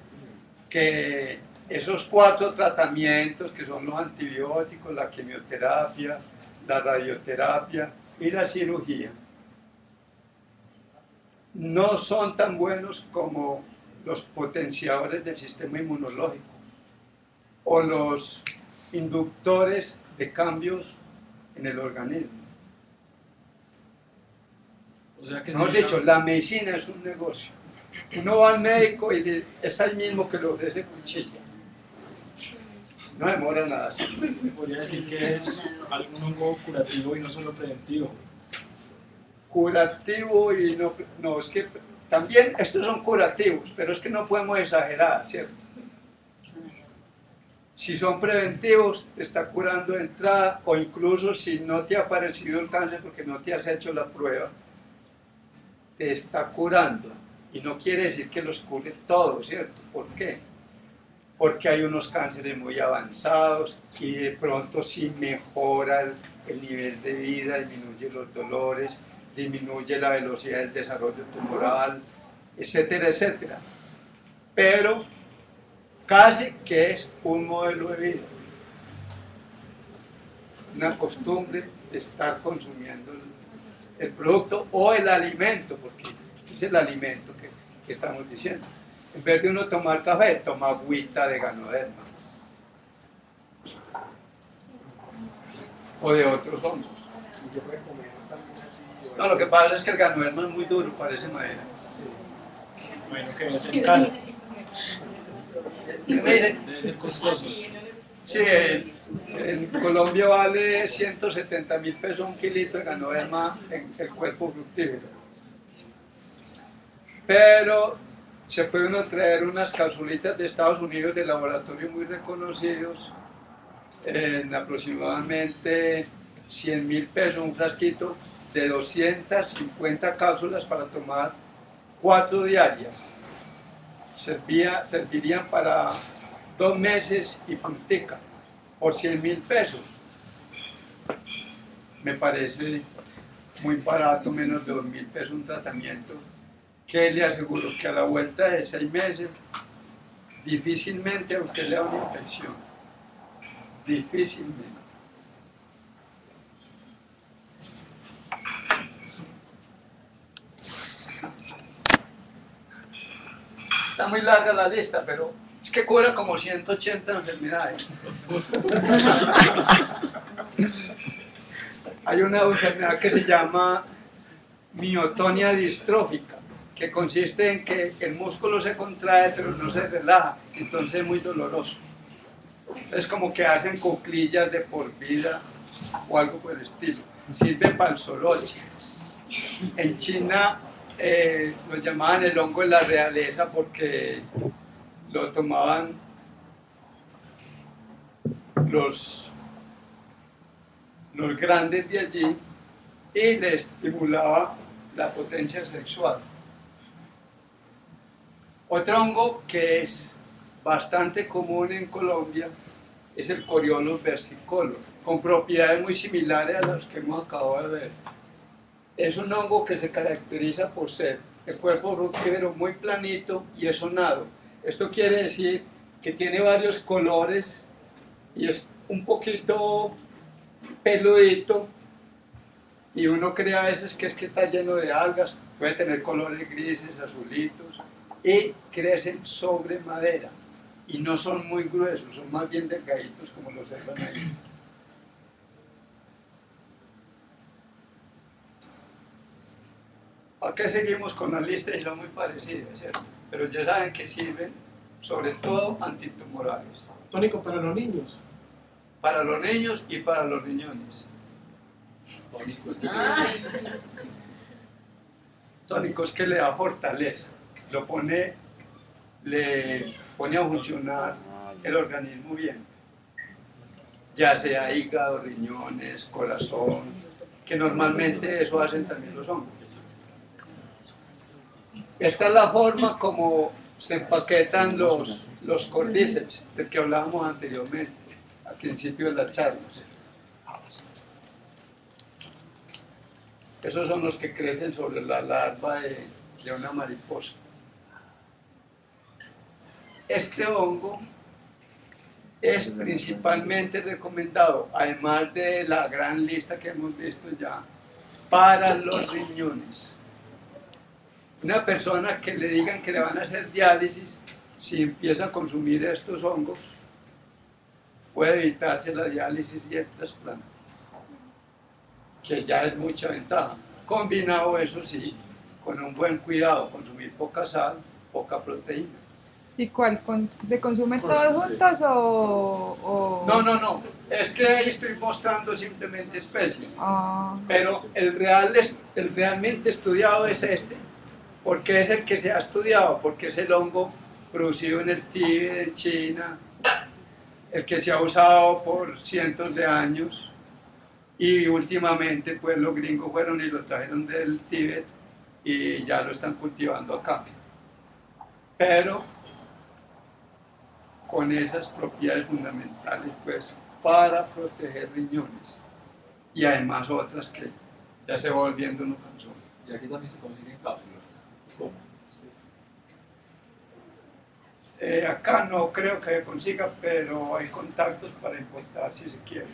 que esos 4 tratamientos, que son los antibióticos, la quimioterapia, la radioterapia y la cirugía, no son tan buenos como los potenciadores del sistema inmunológico o los inductores de cambios en el organismo. O sea que Mejor dicho, la medicina es un negocio. Uno va al médico y es el mismo que le ofrece cuchilla. No demora nada. podría decir que es algún hongo curativo y no solo preventivo. curativo y no, es que también estos son curativos, pero es que no podemos exagerar, ¿cierto? Si son preventivos, te está curando de entrada, o incluso si no te ha aparecido el cáncer porque no te has hecho la prueba, te está curando. Y no quiere decir que los cure todos, ¿cierto? ¿Por qué? Porque hay unos cánceres muy avanzados y de pronto si mejora el nivel de vida, disminuye los dolores, disminuye la velocidad del desarrollo tumoral, etcétera, etcétera. Pero casi que es un modelo de vida, una costumbre de estar consumiendo el producto o el alimento, porque es el alimento que estamos diciendo. En vez de uno tomar café, toma agüita de Ganoderma o de otros hongos. No, lo que pasa es que el Ganoderma es muy duro, parece madera. Bueno, que es el cano. ¿Sí me dicen? Debe ser costoso. Sí, en Colombia vale 170.000 pesos un kilito de Ganoderma en el cuerpo fructífero. Pero se puede uno traer unas capsulitas de Estados Unidos de laboratorios muy reconocidos en aproximadamente 100.000 pesos, un frasquito de 250 cápsulas para tomar 4 diarias. Servirían para 2 meses y puntica por 100.000 pesos. Me parece muy barato, menos de 2.000 pesos un tratamiento que le aseguro que a la vuelta de 6 meses difícilmente a usted le da una infección. Difícilmente. Está muy larga la lista, pero es que cura como 180 enfermedades. Hay una enfermedad que se llama miotonía distrófica, que consiste en que el músculo se contrae pero no se relaja, entonces es muy doloroso. Es como que hacen cuclillas de por vida o algo por el estilo. Sirve para el soroche. En China lo llamaban el hongo de la realeza porque lo tomaban los grandes de allí y le estimulaba la potencia sexual. Otro hongo que es bastante común en Colombia es el Coriolus versicolor, con propiedades muy similares a las que hemos acabado de ver. Es un hongo que se caracteriza por ser el cuerpo fructífero muy planito y esonado. Esto quiere decir que tiene varios colores y es un poquito peludito y uno cree a veces que es que está lleno de algas, puede tener colores grises, azulitos y crecen sobre madera y no son muy gruesos, son más bien delgaditos como lo observan ahí. Acá seguimos con la lista y son muy parecidas, ¿cierto? Pero ya saben que sirven sobre todo antitumorales. Tónico para los niños. Para los niños y para los riñones. Tónico es que le da fortaleza, le pone a funcionar el organismo bien, ya sea hígado, riñones, corazón, que normalmente eso hacen también los hongos. Esta es la forma como se empaquetan los cordíceps, del que hablábamos anteriormente, al principio de las charlas. Esos son los que crecen sobre la larva de una mariposa. Este hongo es principalmente recomendado, además de la gran lista que hemos visto ya, para los riñones. Una persona que le digan que le van a hacer diálisis, si empieza a consumir estos hongos, puede evitarse la diálisis y el trasplante, que ya es mucha ventaja. Combinado, eso sí, con un buen cuidado, consumir poca sal, poca proteína. ¿Y cuál? ¿Se consumen todos juntos o...? No, es que ahí estoy mostrando simplemente especies. Ah, Pero el realmente estudiado es este, porque es el que se ha estudiado, porque es el hongo producido en el Tíbet, en China, el que se ha usado por cientos de años, y últimamente pues los gringos fueron y lo trajeron del Tíbet y ya lo están cultivando acá. Pero con esas propiedades fundamentales pues para proteger riñones y además otras que ya se va volviendo uno cansón. Y aquí también se consiguen cápsulas. ¿Cómo? Acá no creo que consiga, pero hay contactos para importar si se quiere.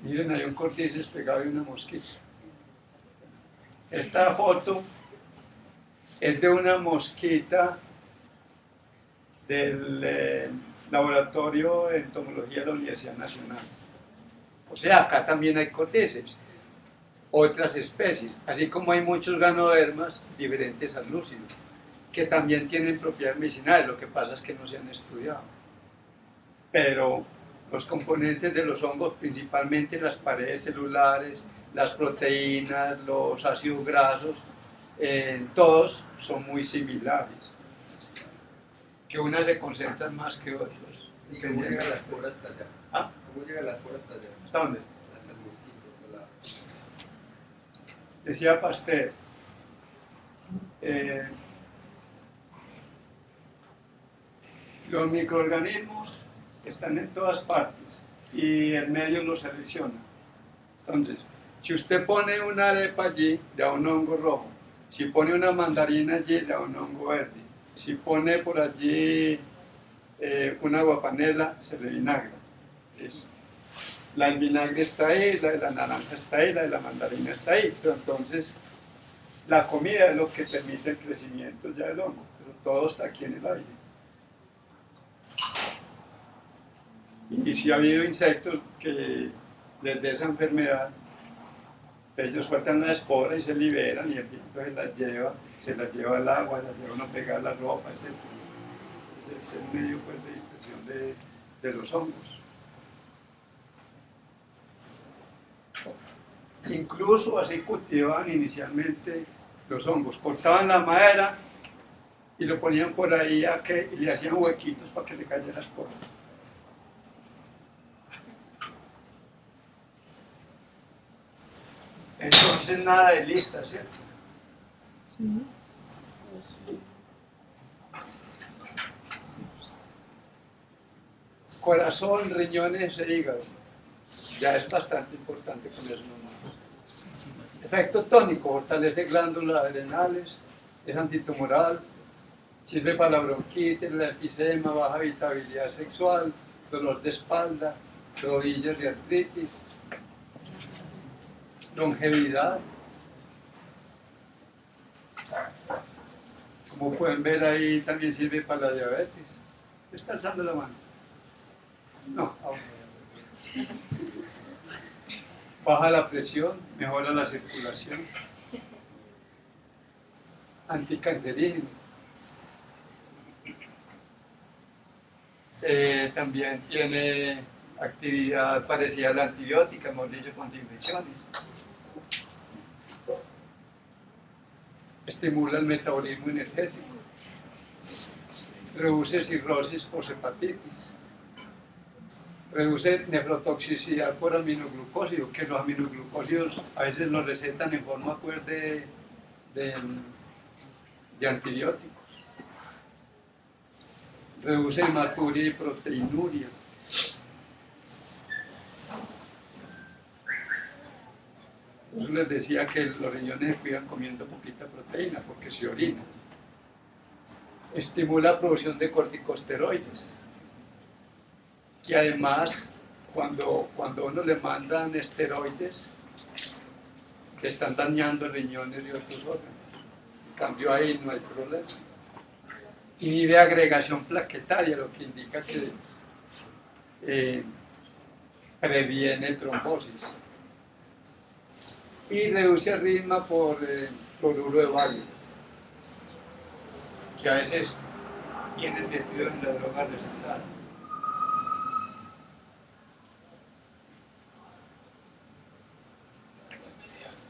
Miren, hay un cortices pegado de una mosquita. Esta foto es de una mosquita del Laboratorio de Entomología de la Universidad Nacional. O sea, acá también hay cortices, otras especies, así como hay muchos ganodermas diferentes al lúcido, que también tienen propiedades medicinales, lo que pasa es que no se han estudiado. Pero los componentes de los hongos, principalmente las paredes celulares, las proteínas, los ácidos grasos, todos son muy similares, que unas se concentran más que otras. ¿Y cómo llegan las esporas hasta allá? ¿Ah? ¿Cómo llegan las esporas hasta allá? ¿Hasta dónde? Hasta el bolsito, hasta la... Decía Pasteur, los microorganismos están en todas partes y el medio los selecciona. Entonces, si usted pone una arepa allí, le da un hongo rojo. Si pone una mandarina allí, le da un hongo verde. Si pone por allí una aguapanela, se le vinagra. La del vinagre está ahí, la de la naranja está ahí, la de la mandarina está ahí. Pero entonces, la comida es lo que permite el crecimiento ya del hongo. Pero todo está aquí en el aire. Y si ha habido insectos que les dé esa enfermedad, ellos sueltan la espora y se liberan y el viento se las lleva al agua, las lleva uno a pegar la ropa, etc. Ese es el medio pues, de dispersión de los hongos. Incluso así cultivaban inicialmente los hongos, cortaban la madera y lo ponían por ahí y le hacían huequitos para que le cayera espora. Entonces nada de lista, ¿cierto? Corazón, riñones e hígado. Ya es bastante importante con eso nomás. Efecto tónico, fortalece glándulas adrenales, es antitumoral, sirve para la bronquitis, el enfisema, baja irritabilidad sexual, dolor de espalda, rodillas y artritis. Longevidad. Como pueden ver ahí, también sirve para la diabetes. ¿Está alzando la mano? No. Baja la presión, mejora la circulación. Anticancerígeno. También tiene actividad parecida a la antibiótica, hemos dicho, contra infecciones. Estimula el metabolismo energético. Reduce cirrosis por hepatitis. Reduce nefrotoxicidad por aminoglucósidos, que los aminoglucósidos a veces los recetan en forma pues, de antibióticos. Reduce hematuria y proteinuria. Yo les decía que los riñones se cuidan comiendo poquita proteína porque se orina. Estimula la producción de corticosteroides, que además cuando uno le mandan esteroides, le están dañando riñones y otros órganos. En cambio ahí no hay problema. Inhibe agregación plaquetaria, lo que indica que previene trombosis. Y reduce el ritmo por cloruro de bario. que a veces tienen metidos en la droga recetada.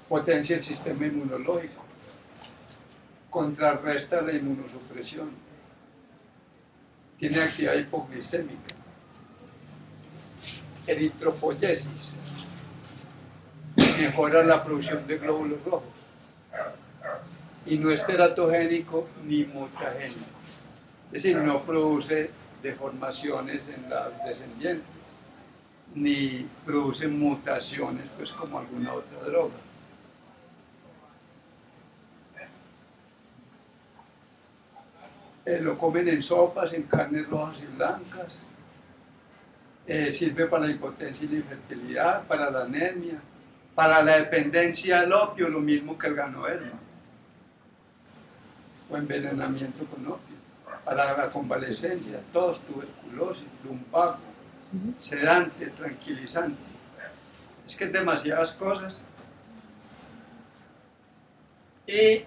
Potencia el sistema inmunológico, contrarresta la inmunosupresión, tiene actividad hipoglicémica, eritropoyesis, mejora la producción de glóbulos rojos y no es teratogénico ni mutagénico, es decir, no produce deformaciones en las descendientes ni produce mutaciones pues como alguna otra droga. Lo comen en sopas, en carnes rojas y blancas, sirve para la impotencia y la infertilidad, para la anemia, para la dependencia al opio, lo mismo que el ganoderma, o envenenamiento con opio, para la convalescencia, tos, tuberculosis, lumbago, sedante, tranquilizante. Es que es demasiadas cosas. Y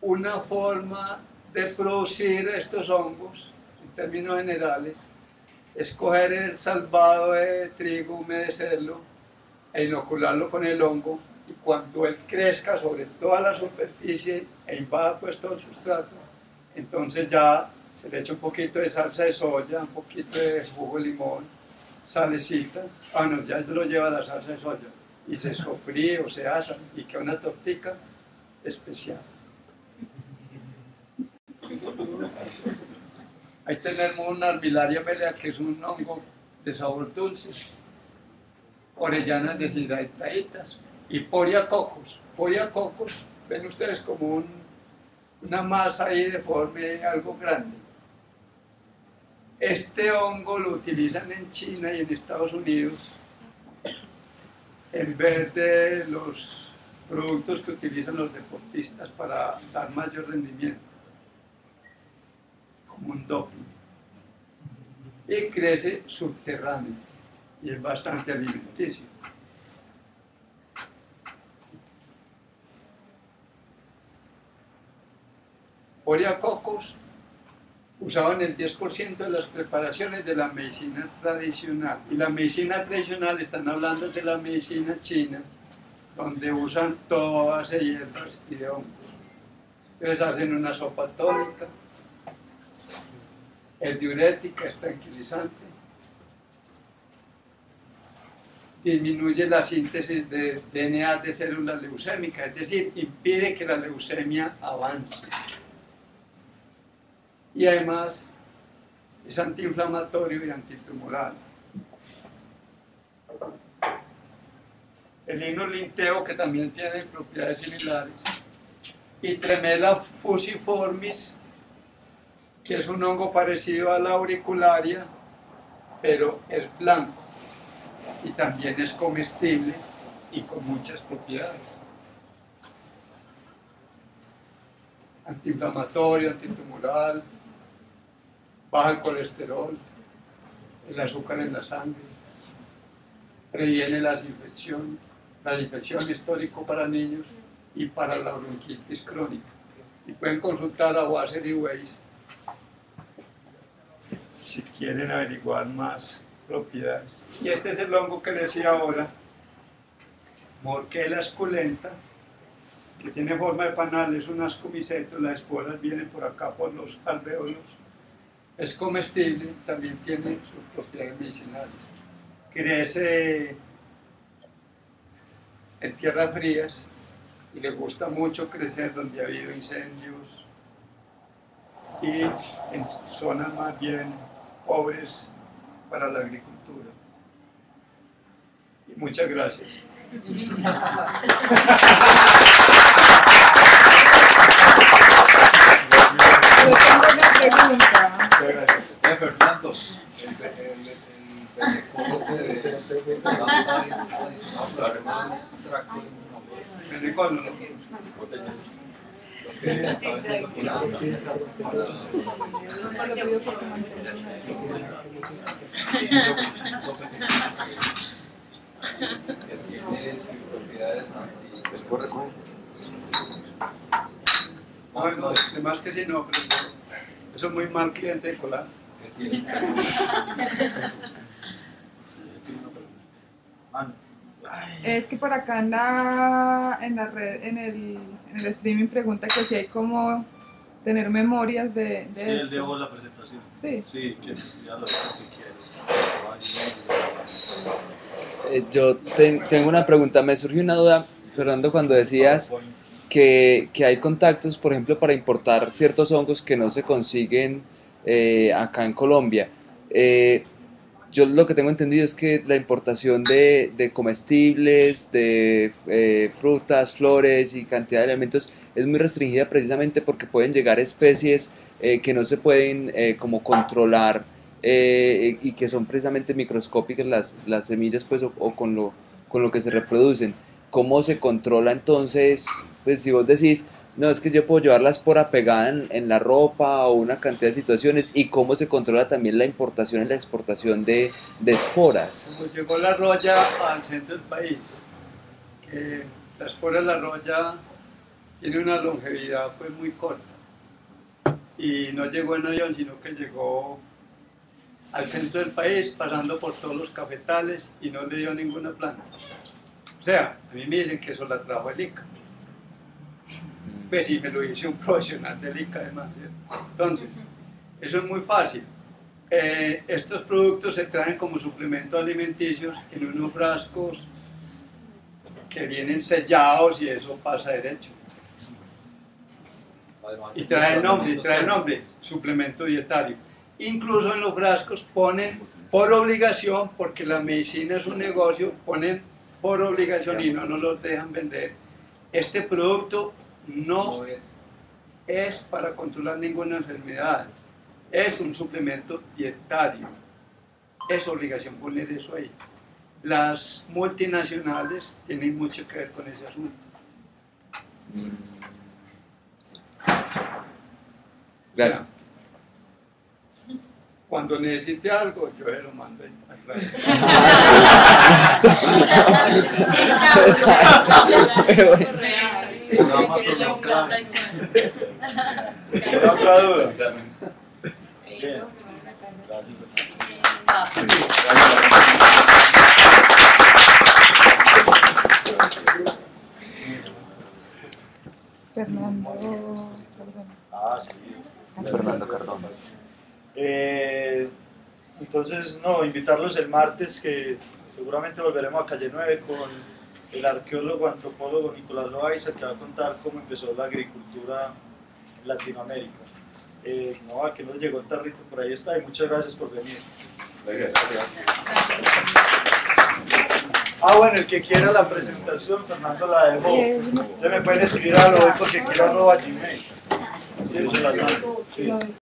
una forma de producir estos hongos, en términos generales, es coger el salvado de trigo, humedecerlo e inocularlo con el hongo, y cuando él crezca sobre toda la superficie e invada pues todo el sustrato, entonces ya se le echa un poquito de salsa de soya, un poquito de jugo de limón, salecita, no, ya lo lleva la salsa de soya, y se sofríe o se asa y queda una tortica especial. Ahí tenemos una armillaria melea, que es un hongo de sabor dulce, orellanas deshidrataditas y poriacocos. Poriacocos, ven ustedes como una masa ahí deforme, algo grande. Este hongo lo utilizan en China y en Estados Unidos en vez de los productos que utilizan los deportistas para dar mayor rendimiento, como un doping, y crece subterráneo y es bastante alimenticio. Poriacocos usaban el 10% de las preparaciones de la medicina tradicional, y la medicina tradicional están hablando de la medicina china, donde usan todas de hierbas y de hongos. Entonces hacen una sopa tónica, es diurética, es tranquilizante, disminuye la síntesis de DNA de células leucémicas, es decir, impide que la leucemia avance. Y además es antiinflamatorio y antitumoral. El inolinteo, que también tiene propiedades similares, y Tremella fusiformis, que es un hongo parecido a la auricularia, pero es blanco y también es comestible y con muchas propiedades. Antiinflamatorio, antitumoral, baja el colesterol, el azúcar en la sangre, previene las infecciones, la infección histórico para niños y para la bronquitis crónica. Y pueden consultar a Wasser y Weiss si quieren averiguar más propiedades. Y este es el hongo que decía ahora, Morquela esculenta, que tiene forma de panal, es un ascomiceto, las esporas vienen por acá por los alvéolos, es comestible, también tiene sus propiedades medicinales. Crece en tierras frías y le gusta mucho crecer donde ha habido incendios y en zonas más bien pobres para la agricultura. Y muchas gracias. Yo tengo una pregunta. Fernando, Bueno, además que si no, pero Eso es muy mal cliente de Colana. Es que por acá en la red, en el streaming pregunta que si hay como tener memorias de Sí, él esto. dejó la presentación. Sí. Sí, que ya lo que quiero. Yo tengo una pregunta, me surgió una duda, Fernando, cuando decías que hay contactos, por ejemplo, para importar ciertos hongos que no se consiguen acá en Colombia. Yo lo que tengo entendido es que la importación de comestibles, de frutas, flores y cantidad de elementos es muy restringida precisamente porque pueden llegar especies que no se pueden como controlar y que son precisamente microscópicas las semillas pues, o con lo que se reproducen. ¿Cómo se controla entonces? Pues si vos decís, no, es que yo puedo llevar la espora pegada en la ropa o una cantidad de situaciones, y cómo se controla también la importación y la exportación de esporas. Cuando llegó la roya al centro del país, la espora de la roya tiene una longevidad pues muy corta y no llegó en avión, sino que llegó al centro del país pasando por todos los cafetales y no le dio ninguna planta. O sea, a mí me dicen que eso la trajo el ICA. Pues sí, me lo dice un profesional del ICA además, ¿cierto? Entonces, eso es muy fácil. Estos productos se traen como suplementos alimenticios en unos frascos que vienen sellados y eso pasa derecho. Y trae nombre, suplemento dietario. Incluso en los frascos ponen por obligación, porque la medicina es un negocio, ponen por obligación y no nos los dejan vender. Este producto no es para controlar ninguna enfermedad, es un suplemento dietario. Es obligación poner eso ahí. Las multinacionales tienen mucho que ver con ese asunto. Gracias. Cuando necesite algo, yo se lo mando atrás. ¿Otra duda? Bien. Fernando, perdón. Ah, sí. Fernando Cardona. Entonces, no, invitarlos el martes, que seguramente volveremos a Calle 9 con el arqueólogo, antropólogo Nicolás Loaiza, que va a contar cómo empezó la agricultura en Latinoamérica. No, que nos llegó el tarrito, por ahí está, y muchas gracias por venir. Ah, bueno, el que quiera la presentación, Fernando la dejó. Ustedes me pueden escribir a lo porque quiero @gmail. Sí, se la mando. Sí.